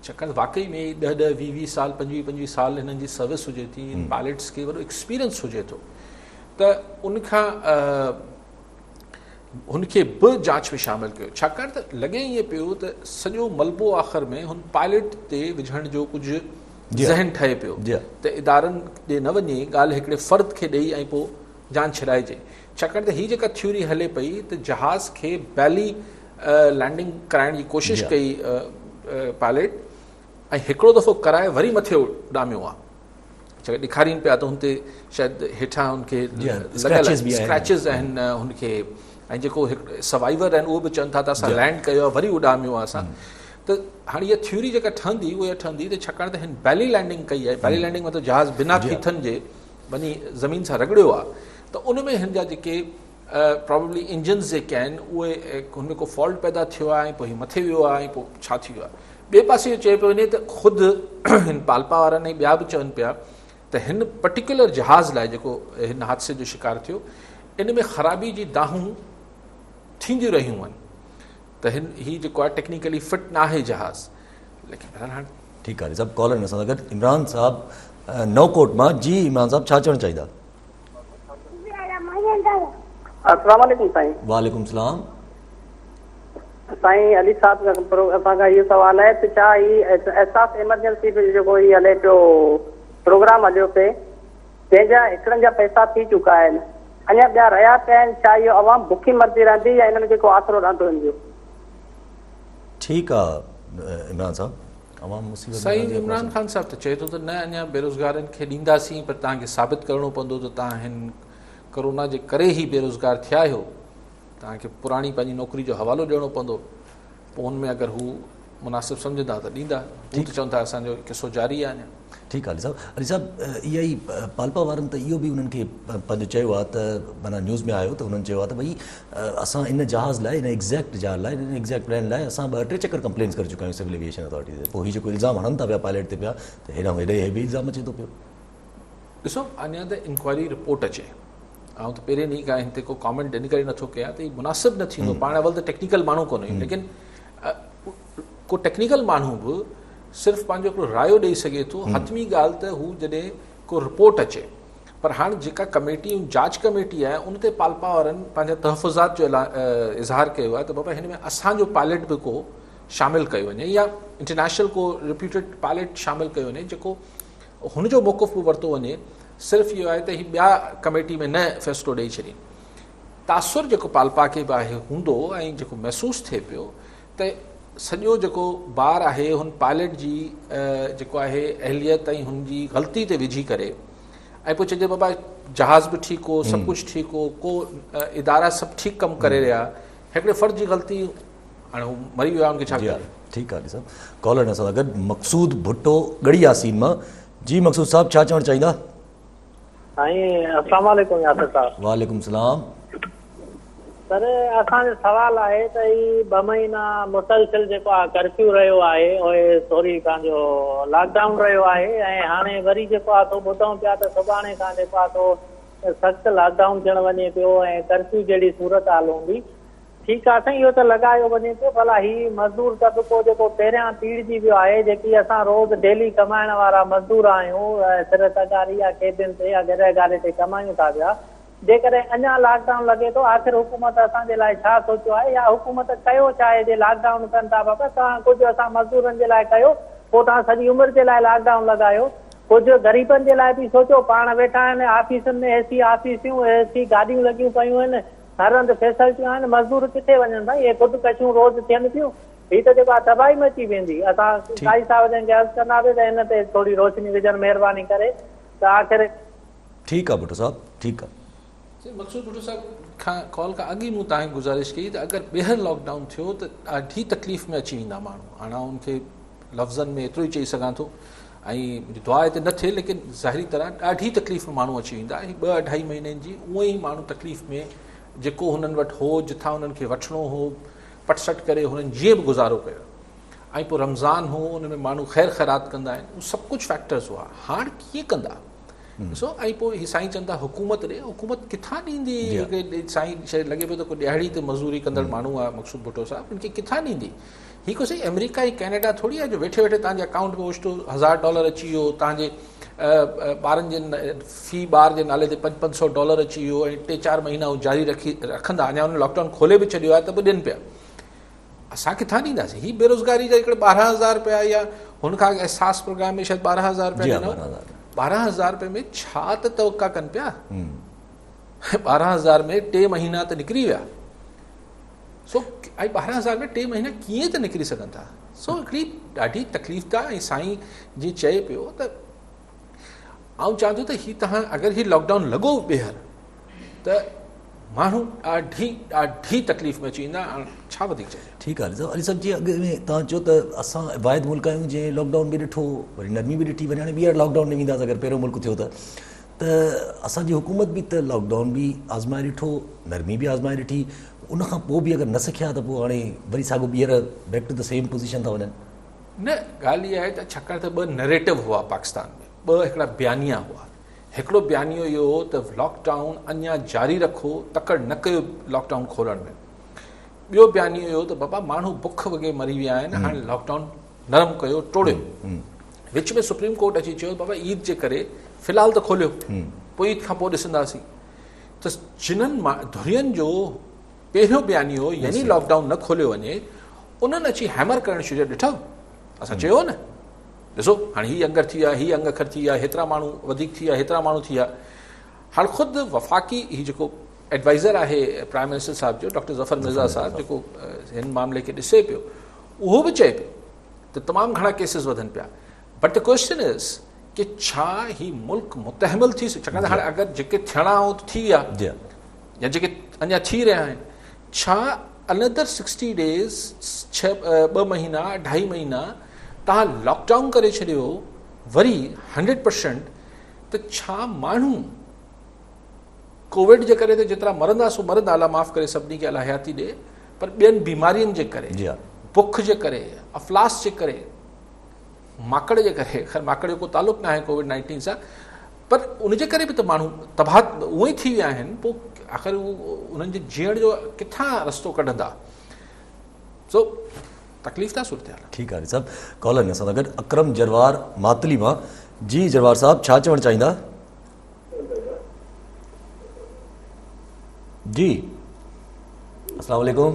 छाकाणि वाकई में 10-20 साल 25 साल हिननि जी सर्विस हुजे थी पायलट्स खे वॾो एक्सपीरियंस हुजे थो त उनखां हुनखे बि जांच में शामिलु कयो छाकाणि त लॻे ईअं पियो त सॼो मलबो आख़िर में हुन पायलट ते विझण जो कुझु ज़हन ठहे पियो त इदारनि ॾे न वञे ॻाल्हि हिकिड़े फ़र्द खे ॾेई ऐं पोइ जान छिड़ाइजे छाकाणि त हीअ जेका थ्योरी हले पई त जहाज़ खे बैली लैंडिंग कराइण जी कोशिशि कई पायलट ऐं हिकिड़ो दफ़ो कराए वरी मथे उॾामियो आहे छाकाणि ॾेखारीनि पिया त हुन ते शायदि हेठां हुनखे स्क्रैचिस आहिनि हुनखे ऐं जेको सर्वाइवर आहिनि उहो बि चवनि था त असां लैंड कयो आहे वरी उॾामियो आहे असां त हाणे इहा थ्योरी जेका ठहंदी उहा ठहंदी त छाकाणि त हिन बैली लैंडिंग कई आहे बैली लैंडिंग मतिलबु जहाज़ बिना फीथनि जे वञी ज़मीन सां रगड़ियो आहे त उन में हिन जा जेके प्रॉब्ली इंजन्स जेके आहिनि उहे हुनमें को फॉल्ट पैदा थियो आहे ऐं पोइ हीउ मथे वियो आहे ऐं पोइ छा थी वियो आहे ॿिए पासे इहो चए पियो वञे त ख़ुदि हिन पाल्पा वारनि ऐं ॿिया बि चवनि पिया त हिन पर्टिकुलर जहाज़ लाइ जेको हिन हादसे जो शिकार थियो इन में ख़राबी जी दाहूं थींदियूं रहियूं आहिनि त हिन हीउ जेको आहे टेक्निकली फिट न आहे जहाज़ लेकिन हाणे ठीकु आहे सभु कॉलर सां गॾु इमरान साहब नवकोट मां जी इमरान साहब छा चवणु चाहींदा अस्सलाम वालेकुम साईं वालेकुम सलाम साईं अली साहब असांखां इहो सवाल आहे त छा ही एहसास इमरजेंसी जेको ही हले पियो प्रोग्राम हलियो पे जंहिंजा हिकिड़नि जा पैसा थी चुका आहिनि अञा ॿिया रहिया पिया आहिनि छा इहो अवाम बुखी मरदी रहंदी या हिन में जेको आसिरो रहंदो हिनजो ठीकु आहे इमरान साहब अवाम मुसीबत साईं इमरान ख़ान साहब त चए थो त न अञा बेरोज़गारनि खे ॾींदासीं पर तव्हांखे साबित करिणो पवंदो त तव्हां हिन कोरोना जे करे ई बेरोज़गार थिया आहियो तव्हांखे पुराणी पंहिंजी नौकिरी जो हवालो ॾियणो पवंदो पोइ हुन में अगरि हू मुनासिबु सम्झंदा त ॾींदा हू त चवनि था असांजो किसो जारी आहे अञा ठीकु आहे अली साहब इहा ई पाल्पा वारनि त इहो बि उन्हनि खे पंहिंजो चयो आहे त माना न्यूज़ में आयो त हुननि चयो आहे त भई असां इन जहाज़ लाइ इन एग्ज़ैक्ट जहाज़ लाइ इन एग्ज़ैक्ट प्लान लाइ असां 2-3 चकर कंप्लेन्स करे चुका आहियूं सिविल एविएशन अथॉरिटी ते पोइ हीउ जेको इल्ज़ाम हणनि था पिया पायलट ते पिया त हेॾां हेॾे हे बि इल्ज़ाम अचे थो पियो ॾिसो अञा त इंक्वायरी रिपोर्ट अचे ऐं त पहिरें ॾींहुं खां हिन ते को कॉमेंट इन करे नथो कयां त हीउ मुनासिबु न थींदो पाण अवल त टेक्निकल माण्हू कोन हुयूं लेकिन को टेक्निकल माण्हू बि सिर्फ़ु पंहिंजो हिकिड़ो रायो ॾेई सघे थो। हथमी ॻाल्हि त हू जॾहिं को रिपोर्ट अचे, पर हाणे जेका कमेटी जांच कमेटी आहे उन ते पाल्पा वारनि पंहिंजा तहफ़ुज़ात जो इज़हार कयो आहे त बाबा हिन में असांजो पायलट बि को शामिलु कयो वञे या इंटरनेशनल को रिप्यूटेड पायलट शामिलु कयो वञे जेको हुनजो मौक़िफ़ बि वरितो वञे। सिर्फ़ु इहो आहे त हीअ ॿिया कमेटी में न फ़ैसिलो ॾेई छॾीनि। तासुर जेको पाल्पा खे बि आहे हूंदो ऐं जेको महसूसु थिए पियो त सॼो जेको ॿार आहे हुन पायलट जी जेको आहे अहलियत ऐं हुनजी ग़लती ते विझी करे ऐं पोइ चइजे बाबा जहाज़ बि ठीकु हो, सभु कुझु ठीकु हो, को इदारा सभु ठीकु कमु करे रहिया, हिकिड़े फ़र्द जी ग़लती हाणे हू मरी वियो आहे, उनखे छा कयो। ठीकु आहे ॾिसो कॉलर असां सां गॾु मक़सूद भुट्टो गढ़ी यासीन मां। जी मक़सूद साहब छा चवणु चाहींदा? साईं अस्सलाम वालेकुम यासिर साहब। वालेकुम सलाम। सर असांजो सवाल आहे त ही 2 महीना मुसलसिल जेको आहे कर्फ्यू रहियो आहे ऐं सॉरी तव्हांजो लॉकडाउन रहियो आहे ऐं हाणे वरी जेको आहे ॿुधूं पिया त सुभाणे खां जेको आहे सख़्तु लॉकडाउन थियणु वञे पियो ऐं कर्फ्यू जहिड़ी सूरत हाल हूंदी। ठीकु आहे साईं, इहो त लॻायो वञे पियो, भला ही मज़दूर तबिको जेको पहिरियां पीढ़जी वियो आहे, जेकी असां रोज़ डेली कमाइण वारा मज़दूर आहियूं, सिर तगारी या केबिन ते या गॾे गाॾे ते कमायूं था पिया, जेकॾहिं अञा लॉकडाउन लॻे थो, आख़िर हुकूमत असांजे लाइ छा सोचियो आहे या हुकूमत कयो छा आहे जे लॉकडाउन कनि था? बाबा तव्हां कुझु असां मज़दूरनि जे लाइ कयो, पोइ तव्हां सॼी उमिरि जे लाइ लॉकडाउन लॻायो। कुझु ग़रीबनि जे लाइ बि सोचो, पाण वेठा आहिनि ऑफिसनि में, एसी ऑफिसियूं, एसी गाॾियूं लॻियूं पियूं आहिनि, हर हंधि फैसिलिटियूं आहिनि, मज़दूर किथे वञनि था? इहे ख़ुदकशियूं रोज़ थियनि थियूं, हीअ त जेको आहे तबाही मची वेंदी। असां काई साहिब जन खे अर्ज़ु कंदा पिया त हिन ते थोरी रोशनी विझनि महिरबानी करे त आख़िर। ठीकु आहे भुट्टो साहब, ठीकु आहे। मक़सूद भुट्टो साहब खां कॉल खां अॻु ई मूं तव्हांखे गुज़ारिश कई त अगरि ॿीहर लॉकडाउन थियो त ॾाढी तकलीफ़ में अची वेंदा माण्हू। हाणे उनखे लफ़्ज़नि में एतिरो ई चई सघां थो ऐं मुंहिंजी दुआ आहे त न थिए, लेकिन ज़ाहिरी तरह ॾाढी तकलीफ़ में माण्हू अची वेंदा। 2-2.5 महीननि जी उअं ई माण्हू तकलीफ़ में जेको हुननि वटि हो, जिथां हुननि खे वठिणो हो, पटसट करे हुननि जीअं बि गुज़ारो कयो। ऐं पोइ रमज़ान हो, उन में माण्हू ख़ैर ख़ैरात कंदा आहिनि, उहे सभु कुझु फैक्टर्स हुआ। हाणे कीअं कंदा ॾिसो। ऐं पोइ ही साईं चवंदा हुकूमत ॾे, हुकूमत किथां ॾींदी? साईं शइ लॻे पियो त कोई ॾियाड़ी ते मज़दूरी कंदड़ माण्हू आहे मक़सूद भुट्टो साहब, उनखे किथां ॾींदी? हीअ को सही अमेरिका ऐं कैनेडा थोरी आहे जो वेठे वेठे तव्हांजे अकाउंट में ओचितो $1000 अची वियो, तव्हांजे ॿारनि जे फी ॿार जे नाले ते $500 अची वियो ऐं 3-4 महीना हू जारी रखंदा। अञा हुन लॉकडाउन खोले बि छॾियो आहे त बि ॾियनि पिया। असां किथां ॾींदासीं? हीअ बेरोज़गारी जा हिकिड़े $12,000 या हुनखां एहसास प्रोग्राम में शायदि $12,000 $12,000 में छा त तवका कनि पिया? 12,000 में 3 महीना त निकिरी विया। सो ऐं 12,000 में 3 महीना कीअं त निकिरी सघनि था? सो हिकिड़ी ॾाढी तकलीफ़ आहे। ऐं साईं जीअं चए पियो त आउं चाहियां थो त हीअ तव्हां अगरि हीअ लॉकडाउन लॻो ॿीहर त माण्हू ॾाढी तकलीफ़ में अची वेंदा। छा वधीक चए? ठीकु आहे अली साहब जी, अॻु में तव्हां चयो त असां वाहिद मुल्क आहियूं जंहिं लॉकडाउन बि ॾिठो, वरी नरमी बि ॾिठी, वरी हाणे ॿीहर लॉकडाउन में वेंदासीं अगरि पहिरियों मुल्क थियो त असांजी हुकूमत बि त लॉकडाउन बि आज़माए ॾिठो, नरमी बि आज़माए ॾिठी, उनखां पोइ बि अगरि न सिखिया त पोइ हाणे वरी साॻियो ॿीहर back to the same position था वञनि। न, ॻाल्हि इहा आहे त छाकाणि त 2 नैरेटिव हुआ पाकिस्तान में, 2 हिकिड़ा बयानिया हुआ। हिकिड़ो बयानियो इहो हो त लॉकडाउन अञा जारी रखो, तकड़ न कयो लॉकडाउन खोलण में। ॿियो बयानियो इहो त बाबा माण्हू बुख वॻे मरी विया आहिनि, हाणे लॉकडाउन नरम कयो, टोड़ियो। विच में सुप्रीम कोर्ट अची चयो बाबा ईद जे करे फ़िलहाल त खोलियो, पोइ ईद खां पोइ ॾिसंदासीं। त जिन्हनि धुरियनि जो पहिरियों बयानियो यानी लॉकडाउन न खोलियो वञे, उन्हनि अची हैमर करणु शुरू ॾिठो। असां चयो न, ॾिसो हाणे हीअ अंगर थी विया, हीअ अंग अखर थी विया, हेतिरा माण्हू वधीक थी विया, हेतिरा माण्हू थी विया। हाणे ख़ुदि वफ़ाक़ी हीअ जेको एडवाइज़र आहे प्राइम मिनिस्टर साहिब जो, डॉक्टर ज़फ़र मिर्ज़ा साहिब, जेको हिन मामले खे ॾिसे पियो, उहो बि चए पियो त तमामु घणा केसिस वधनि पिया। बट द क्वेश्चन इज़ कि छा ही मुल्क मुतहमिल थी सघे? छाकाणि त हाणे अगरि जेके थियणा हो थी विया या जेके अञा थी रहिया आहिनि, छा अनदर 60 डेज़ 2 महीना 2.5 महीना तव्हां लॉकडाउन करे छॾियो वरी 100%, त छा माण्हू कोविड जे करे त जेतिरा मरंदा सो मरंदा, अलाह माफ़ करे सभिनी खे अलाह हयाती ॾे, पर ॿियनि बीमारियुनि जे करे, बुख जे करे, अफ़लास जे करे, माकड़ जे करे, ख़ैर माकड़ जो को तालुक़ु न आहे कोविड-19 सां, पर उनजे करे बि त माण्हू तबाह उअं ई थी विया आहिनि। पोइ आख़िर उन्हनि जे जीअण जो किथां रस्तो कढंदा? सो तकलीफ़ सूरत हाल। ठीकु आहे साहब, कॉलर असां सां गॾु अकरम जरवार मातली मां। जी जरवार साहब, छा चवणु चाहींदा? जी अस्सलाम वालेकुम।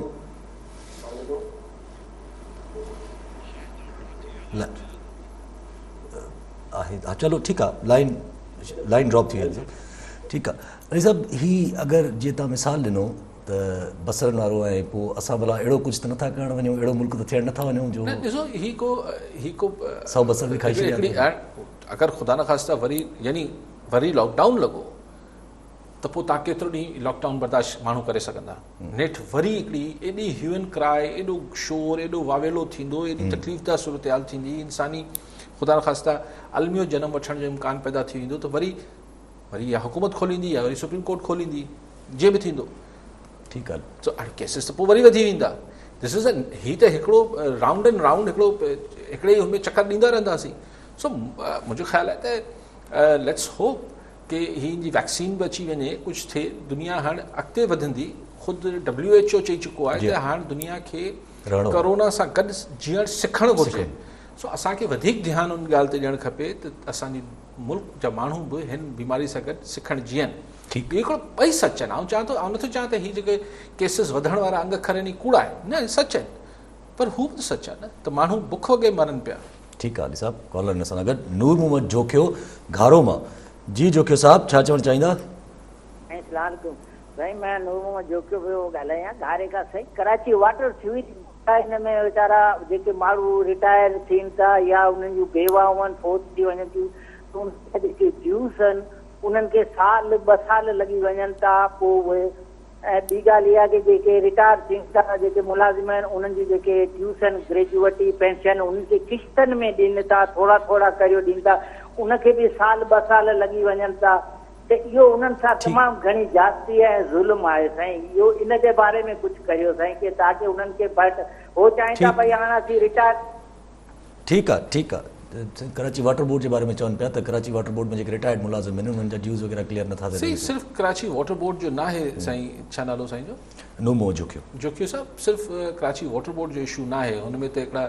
हा चलो ठीकु आहे, लाइन ड्रॉप थी वई। ठीकु आहे अली साहब, ही अगरि जीअं तव्हां मिसाल ॾिनो त बसरनि वारो ऐं पोइ असां भला अहिड़ो कुझु त नथा करणु वञूं, अहिड़ो मुल्क त थियणु नथा वञूं जो ॾिसो ही को 100 बसर बि खाई छॾिया। अगरि ख़ुदा न ख़ास्ता वरी लॉकडाउन लॻो त पोइ तव्हां केतिरो ॾींहुं लॉकडाउन बर्दाश्त माण्हू करे सघंदा? नेठ वरी हिकिड़ी एॾी ह्यूमन क्राए, एॾो शोर, एॾो वावेलो थींदो, एॾी तकलीफ़दार सूरत हाल थींदी, इंसानी ख़ुदा न ख़ास्ता अलमियो जनम वठण जो इम्कान पैदा थी वेंदो, त वरी या हुकूमत खोलींदी या वरी सुप्रीम कोर्ट खोलींदी, जीअं बि थींदो। ठीकु आहे, सो केसिस त पोइ वरी वधी वेंदा। दिस इज़ ही त हिकिड़ो राउंड एंड राउंड हिकिड़े ई हुनमें चकर ॾींदा रहंदासीं। सो मुंहिंजो ख़्यालु आहे त लेट्स होप कि हिन जी वैक्सीन बि अची वञे, कुझु थिए, दुनिया हाणे अॻिते वधंदी। ख़ुदि WHO चई चुको आहे त हाणे दुनिया खे कोरोना सां गॾु जीअणु सिखणु घुरिजे। सो असांखे वधीक ध्यानु उन ॻाल्हि ते ॾियणु खपे त असांजी मुल्क जा माण्हू बि हिन बीमारी सां गॾु सिखणु जीअनि। हिकिड़ो ॿई सच आहिनि। आउं नथो चाहियां त हीअ जेके केसिस वधण वारा अंग खरनि कूड़ा आहिनि, न सच आहिनि, पर हू बि सच आहे न त माण्हू बुख वॻे मरनि पिया। ठीकु आहे अली साहब, कॉलर हिन सां गॾु नूर मोहम्मद जोखियो घारो मां। जी जोखियो साहब, छा चवणु चाहींदा? भाई मैं नूर मोहम्मद जोखियो पियो ॻाल्हायां घारे खां। सही कराची वाटर थी हिन में वीचारा जेके माण्हू रिटायर थियनि था या उन्हनि जूं बेवाऊं आहिनि फोत थी वञनि थियूं, त उनजा जेके ड्यूस आहिनि उन्हनि खे साल 2 साल लॻी वञनि था। पोइ उहे ऐं ॿी ॻाल्हि इहा की जेके रिटायर थियनि था, जेके मुलाज़िम आहिनि उन्हनि जी जेके ड्यूस आहिनि, ग्रेजुएटी पेंशन, उन्हनि खे किश्तनि में ॾियनि था, थोरा करियो ॾींदा था, उनखे बि साल 2 साल लॻी वञनि था। त इहो उन्हनि सां तमामु घणी जाती ऐं ज़ुल्म आहे साईं। इहो इन जे बारे में कुझु करियो साईं, की ताकी उन्हनि खे हो चाहिनि था भई हाणे असीं रिटायर। ठीकु आहे कराची वाटर बोर्ड जे बारे में चवनि पिया त कराची वाटर बोर्ड में जेके रिटायर्ड मुलाज़िम आहिनि उन्हनि जा ड्यूज़ वग़ैरह क्लियर नथा थियनि। सिर्फ़ु कराची वाटर बोर्ड जो न आहे साईं, छा नालो साईं जो? नूर मोहम्मद जोखियो साहब। सिर्फ़ु कराची वाटर बोर्ड जो इशू न आहे, हुन में त हिकिड़ा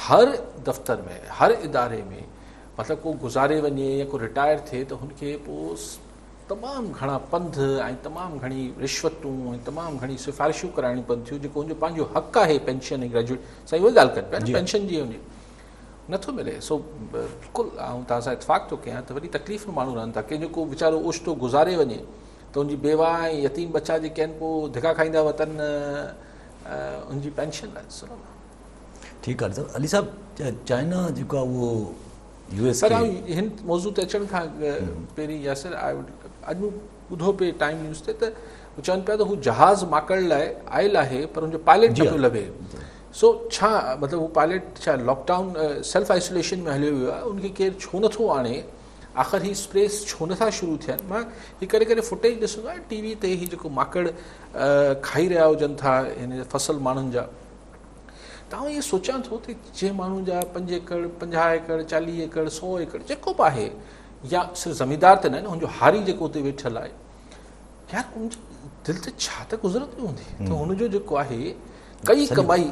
हर दफ़्तर में, हर इदारे में मतिलबु को गुज़ारे वञे या को रिटायर थिए त हुनखे पोइ तमामु घणा पंध ऐं तमामु घणी रिश्वतूं ऐं तमामु घणी सिफ़ारिशूं कराइणियूं पवनि थियूं, जेको हुनजो पंहिंजो हक़ु आहे पेंशन ऐं ग्रेजुएट। साईं उहा ॻाल्हि कनि पिया न, पेंशन जी हुजे नथो मिले। सो बिल्कुलु ऐं तव्हां सां इतफ़ाक़ थो कयां त वरी तकलीफ़ में माण्हू रहनि था। कंहिंजो को वीचारो ओचितो गुज़ारे वञे त हुनजी बेवा ऐं यतीम बच्चा जेके आहिनि पोइ धिका खाईंदा वतन हुनजी पेंशन आहे। ठीकु आहे अली साहब, चाइना जेको आहे उहो सर हिन मौज़ू ते अचण खां पहिरीं यासिर अॼु ॿुधो पिए टाइम न्यूज़ ते त चवनि पिया त हू जहाज़ माकड़ लाइ आयल आहे पर हुनजो पायलट न पियो लभे। सो छा मतिलबु हू पायलट छा लॉकडाउन सेल्फ आइसोलेशन में हलियो वियो आहे, उनखे केरु छो नथो आणे? आख़िर ही स्प्रेस छो नथा शुरू थियनि? मां हीअ करे फुटेज ॾिसंदो आहियां TV ते, ही जेको माकड़ खाई रहिया हुजनि था हिन फसल माण्हुनि जा। तव्हां इहो सोचां थो त जंहिं माण्हू जा 5 एकड़ 50 एकड़ 40 एकड़ 100 एकड़ जेको बि आहे, या सिर्फ़ु ज़मींदार त न आहे न, हुनजो हारी जेको हुते वेठल आहे, यार उनजी दिलि ते छा त गुज़रत हूंदी त हुनजो जेको आहे कई कमाई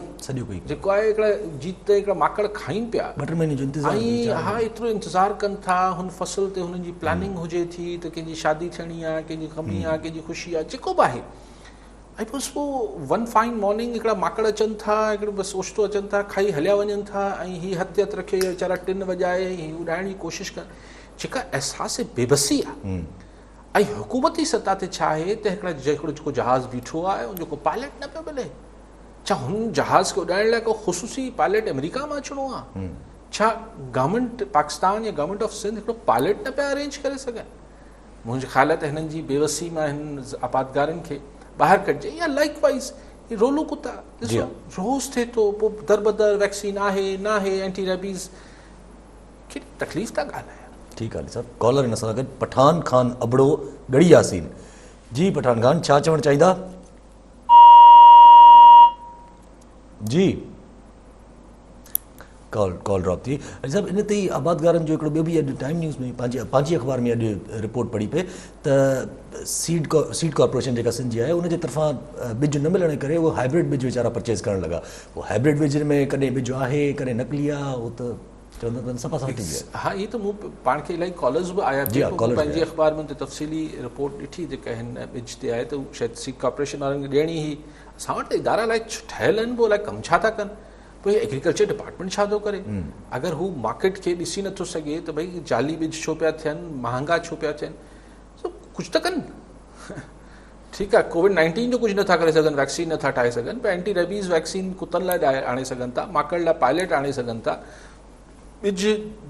जेको आहे हिकिड़ा जीत हिकिड़ा माकड़ खाइनि पिया ऐं हा एतिरो इंतज़ारु कनि था हुन फसल ते, हुननि जी प्लानिंग हुजे थी त कंहिंजी शादी थियणी आहे, कंहिंजी ग़मी आहे, कंहिंजी ख़ुशी आहे, जेको बि आहे। ऐं बसि पोइ वन फाइन मॉर्निंग हिकिड़ा माकड़ अचनि था, हिकिड़ो बसि ओचितो अचनि था, खाई हलिया वञनि था ऐं हीअ हथ रखे वीचारा टिन वॼाए हीअ उॾाइण जी कोशिशि कनि। जेका अहसास बेबसी आहे। ऐं हुकूमती सतह ते छा आहे त हिकिड़ो जेको जहाज़ बीठो आहे उन जेको पायलट न पियो मिले। छा हुन जहाज़ खे उॾाइण लाइ को ख़ुसूसी पायलट अमेरिका मां अचिणो आहे? छा गवर्नमेंट पाकिस्तान या गवर्नमेंट ऑफ सिंध हिकिड़ो पायलट न पिया अरेंज करे सघनि? मुंहिंजो ख़्यालु आहे त हिननि जी बेवसी मां हिन आपातगारनि खे ॿाहिरि कढिजे। या लाइकवाइज़ रोलो कुता ॾिसो रोज़ थिए थो, पोइ दर बदर वैक्सीन आहे न आहे, एंटी रेबीज़, केॾी तकलीफ़ था ॻाल्हायो। ठीकु आहे साहब, कॉलर हिन सां गॾु पठान खान अबड़ो गढ़ी यासीन। जी पठान खान, छा चवणु चाहींदा? जी कॉल ड्रॉप थी। सभु इन ते ई आबादगारनि जो हिकिड़ो ॿियो बि अॼु टाइम न्यूज़ में पंहिंजी अख़बार में अॼु रिपोर्ट पढ़ी पए त सीड कॉर्पोरेशन जेका सिंध जी आहे उनजे तरफ़ां ॿिज न मिलण जे करे उहो हाइब्रिड ॿिज वीचारा परचेज़ करणु लॻा। उहो हाइब्रिड ॿिज में कॾहिं ॿिज आहे कॾहिं नकली आहे, उहो त चवंदा सफ़ा सां हटी वियो। हाँ, ये तो मूं पाण खे इलाही कॉलर्स बि आया जी, कॉलर्स पंहिंजी अख़बार में तफ़सीली रिपोर्ट ॾिठी जेका हिन ॿिज ते आहे त शायदि सीड कॉर्पोरेशन वारनि खे ॾियणी ई असां वटि इदारा अलाए ठहियल आहिनि, पोइ अलाए कमु छा था कनि, पोइ एग्रीकल्चर डिपार्टमेंट छा थो करे। अगरि हू मार्केट खे ॾिसी नथो सघे त भई जाली ॿिज छो पिया थियनि, महांगा छो पिया थियनि, कुझु त कनि। ठीकु आहे, कोविड-19 जो कुझु नथा करे सघनि, वैक्सीन नथा ठाहे सघनि, पर एंटी रेबीज़ वैक्सीन कुतनि लाइ आणे सघनि था, माकड़ लाइ पायलट आणे सघनि था, ॿिज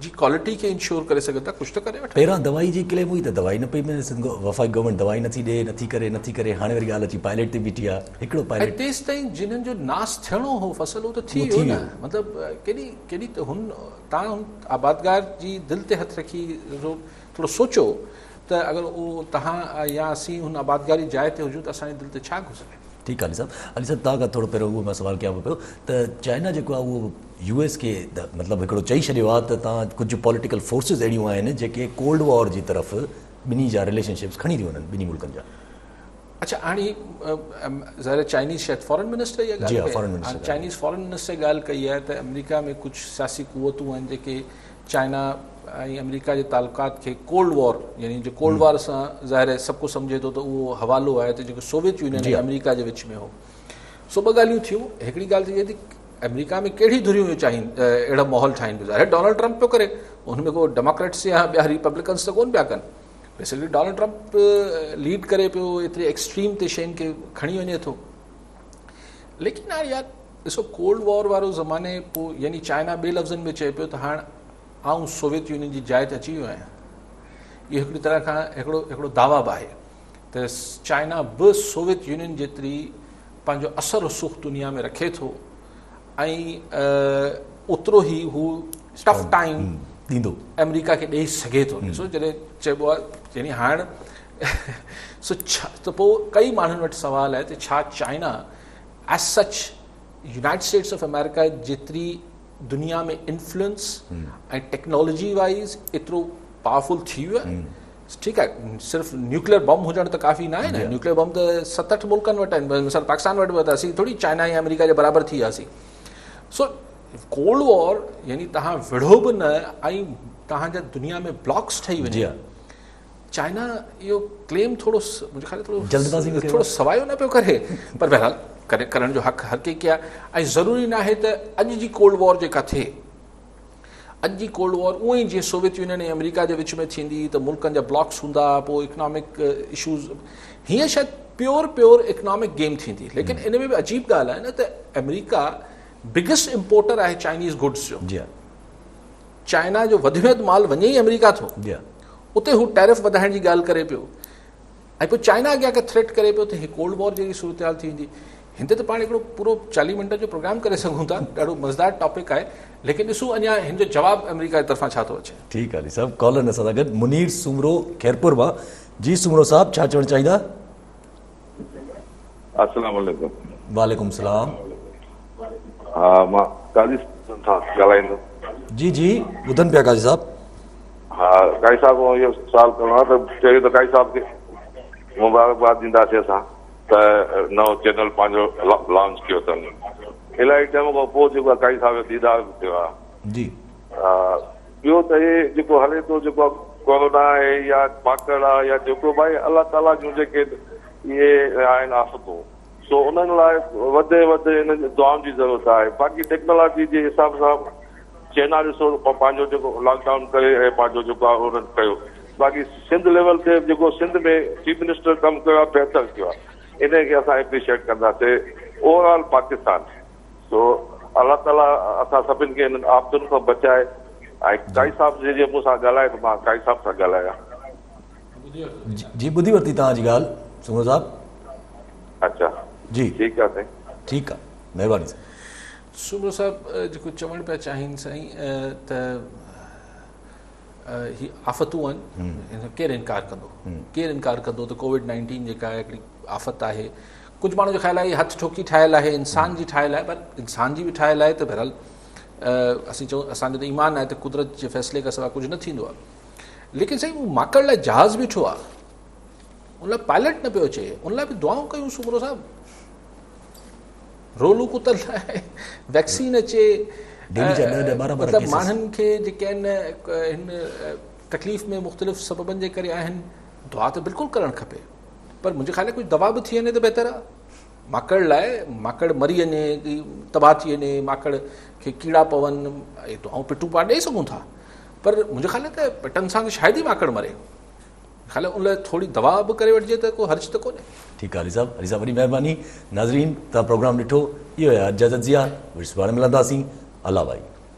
जी क्वालिटी खे इंश्योर करे सघनि था, कुझु त करे वठनि। पहिरां दवाई जी क्लेम हुई त दवाई न पई मिले, वफ़ाक़ी गवर्नमेंट दवाई नथी ॾे, नथी करे, हाणे वरी ॻाल्हि अची पायलट ते बीठी आहे। हिकिड़ो पायलट तेसि ताईं जिन्हनि जो नास थियणो हो फसल, उहो त थी वियो न। मतिलबु केॾी त तव्हां आबादगार जी दिलि ते हथु रखी थोरो सोचो त अगरि उहो तव्हां या असीं हुन आबादगारी जाइ ते हुजूं त असांजी दिलि ते छा गुज़रे। ठीकु आहे अली साहब तव्हां खां थोरो पहिरियों उहो मां सुवाल कयां पियो त चाइना जेको आहे उहो US खे मतिलबु हिकिड़ो चई छॾियो आहे त तव्हां कुझु पॉलिटिकल फोर्सिस अहिड़ियूं आहिनि जेके कोल्ड वॉर जी तरफ़ ॿिन्ही जा रिलेशनशिप्स खणी थी वञनि ॿिन्ही मुल्कनि जा। अच्छा, हाणे ज़ाहिर चाइनीज़ शायदि फॉरेन मिनिस्टर इहा ॻाल्हि चाइनीज़ फॉरेन मिनिस्टर ॻाल्हि कई आहे त अमेरिका में कुझु सियासी क़ुवतूं आहिनि जेके चाइना ऐं अमेरिका जे तालुकात खे कोल्ड वॉर, यानी जो कोल्ड वॉर सां ज़ाहिर सभु को सम्झे थो त उहो हवालो आहे त जेको सोवियत यूनियन ऐं अमेरिका जे विच में हो। सो ॿ ॻाल्हियूं थियूं। हिकिड़ी ॻाल्हि थी अमेरिका में कहिड़ी धुरियूं चाहिनि अहिड़ा माहौल ठाहिनि पियो, ज़ाहिर डोनाल्ड ट्रम्प पियो करे, हुनमें को डेमोक्रेट्स या ॿिया रिपब्लिकन्स त कोन पिया कनि। बेसिकली डोनाल्ड ट्रम्प लीड करे पियो, एतिरे एक्सट्रीम ते शयुनि खे खणी वञे थो। लेकिन हाणे यार ॾिसो कोल्ड वॉर वारो ज़माने पोइ यानी चाइना ॿिए लफ़्ज़नि में चए पियो त हाणे आउं सोवियत यूनियन जी जाइ ते अची वियो आहियां। इहो हिकिड़ी तरह खां हिकिड़ो दावा बि आहे त चाइना बि सोवियत यूनियन जेतिरी पंहिंजो असर रसूख़ दुनिया में रखे थो ऐं ओतिरो ई हू टफ टाइम ॾींदो अमेरिका खे ॾेई सघे थो। ॾिसो जॾहिं चइबो आहे यानी हाणे सो छा त पोइ कई माण्हुनि वटि सुवाल आहे त छा China as such United status of America जेतिरी दुनिया में इन्फ्लुएंस ऐं टेक्नोलॉजी वाइज़ एतिरो पावरफुल थी वियो आहे। ठीकु आहे, सिर्फ़ु न्यूक्लियर बम हुजणु त काफ़ी न आहे न, न्यूक्लियर बम त 7-8 मुल्कनि वटि आहिनि, मिसाल पाकिस्तान वटि बि असीं थोरी चाइना या अमेरिका जे बराबरि थी वियासीं। सो कोल्ड वॉर यानी तव्हां विढ़ो बि न ऐं तव्हांजा दुनिया में ब्लॉक्स ठही वञे। चाइना इहो क्लेम थोरो मुंहिंजे ख़्याल जल्दबाज़ी थोरो सवायो न पियो करे, पर बहरहाल करण जो हक़ हर कंहिंखे आहे। ऐं ज़रूरी न आहे त अॼु जी कोल्ड वॉर जेका थिए, अॼु जी कोल्ड वॉर उअं ई जीअं सोवियत यूनियन ऐं अमेरिका जे विच में थींदी त मुल्कनि जा ब्लॉक्स हूंदा, पोइ इकनॉमिक इशूज़, हीअं शायदि प्योर इकनॉमिक गेम थींदी। लेकिन इन में बि अजीब ॻाल्हि आहे न त अमेरिका बिगेस्ट इम्पोर्टर आहे चाइनीज़ गुड्स जो। चाइना जो वधि में वधि माल वञे ई अमेरिका थो, उते हू टैरिफ वधाइण जी ॻाल्हि करे पियो ऐं पोइ चाइना अॻियां खे थ्रेट करे पियो त हीअ कोल्ड वॉर जहिड़ी सूरत हाल थींदी। हिन ते त पाण हिकिड़ो पूरो 40 मिंट जो प्रोग्राम करे सघूं था, ॾाढो मज़ेदार टॉपिक आहे। लेकिन ॾिसूं अञा हिन जो जवाबु अमेरिका जी तरफ़ां छा थो अचे। ठीकु आहे साहब, कॉलर असां सां गॾु मुनीर सूमरो खैरपुर मां। जी सूमरो साहब, छा चवणु चाहींदा? अस्सलाम वालेकुम। वालेकुम सलाम। हा, मां काजी सां ॻाल्हाईंदुमि। जी जी, ॿुधनि पिया काजी साहब। हा, काजी साहब इहो सवाल करिणो आहे त चयो त काजी साहब खे मुबारकबाद ॾींदासीं असां त नओं चैनल पंहिंजो लॉन्च कयो अथनि। इलाही टाइम खां पोइ जेको आहे काजी साहब जो दीदार थियो आहे। जी ॿियो त हे जेको हले थो, जेको कोरोना आहे या माकड़ आहे या जेको भाई अलाह ताला जूं जेके इहे आहिनि आफ़तूं, सो उन्हनि लाइ वधे हिननि दुआउनि जी ज़रूरत आहे। बाक़ी टेक्नोलॉजी जे हिसाब सां चाइना ॾिसो पंहिंजो जेको लॉकडाउन करे ऐं पंहिंजो जेको आहे उन्हनि कयो। बाक़ी सिंध लेवल ते जेको सिंध में चीफ मिनिस्टर कमु कयो आहे, बहितर कयो आहे, इन खे असां एप्रिशिएट कंदासीं ओवरऑल पाकिस्तान। सो अलाह ताला असां सभिनि खे हिननि आफ़तुनि खां बचाए। ऐं काई साहब जे मूं सां ॻाल्हाए त मां काई साहब सां ॻाल्हायां। जी ॿुधी वरिती तव्हांजी ॻाल्हि सूमरो साहब। अच्छा जी, ठीकु आहे साईं, ठीकु आहे, महिरबानी साईं। सूमरो साहब जेको चवणु पिया चाहिनि साईं त ही आफ़तूं आहिनि, हिन केरु इनकार कंदो त कोविड-19 जेका आहे हिकिड़ी आफ़त आहे। कुझु माण्हू जो ख़्यालु आहे हथु ठोकी ठाहियलु आहे, इंसान जी ठाहियलु आहे, पर इंसान जी बि ठाहियलु आहे त बहरहाल असीं चऊं असांजो त ईमान आहे त कुदरत जे फ़ैसिले खां सवाइ कुझु न थींदो आहे, लेकिन साईं उहो माकड़ लाइ जहाज़ बीठो आहे, उन लाइ पायलट न पियो अचे, उन लाइ बि दुआऊं कयूं सुबुह साहिबु, रोलू कुतल लाइ वैक्सीन अचे, मतिलबु माण्हुनि खे जेके आहिनि हिन तकलीफ़ में मुख़्तलिफ़ सबबनि जे करे आहिनि, दुआ त बिल्कुलु करणु खपे, पर मुंहिंजे ख़्याल में कुझु दवा बि थी वञे त बहितर आहे। माकड़ लाइ माकड़ मरी वञे, तबाह थी वञे, माकड़ खे कीड़ा पवनि, ऐं दुआऊं पिटूं पाण ॾेई सघूं था, पर मुंहिंजे ख़्याल में त पिटनि सां शायदि ई माकड़ मरे, ख़्याल उन लाइ थोरी दवा बि करे वठिजे त को हर्ज त कोन्हे। ठीकु आहे अली साहब वॾी महिरबानी। नाज़रीन तव्हां प्रोग्राम ॾिठो, इहो आहे इजाज़त ज़िया, सुभाणे मिलंदासीं। अल्लाह भाई।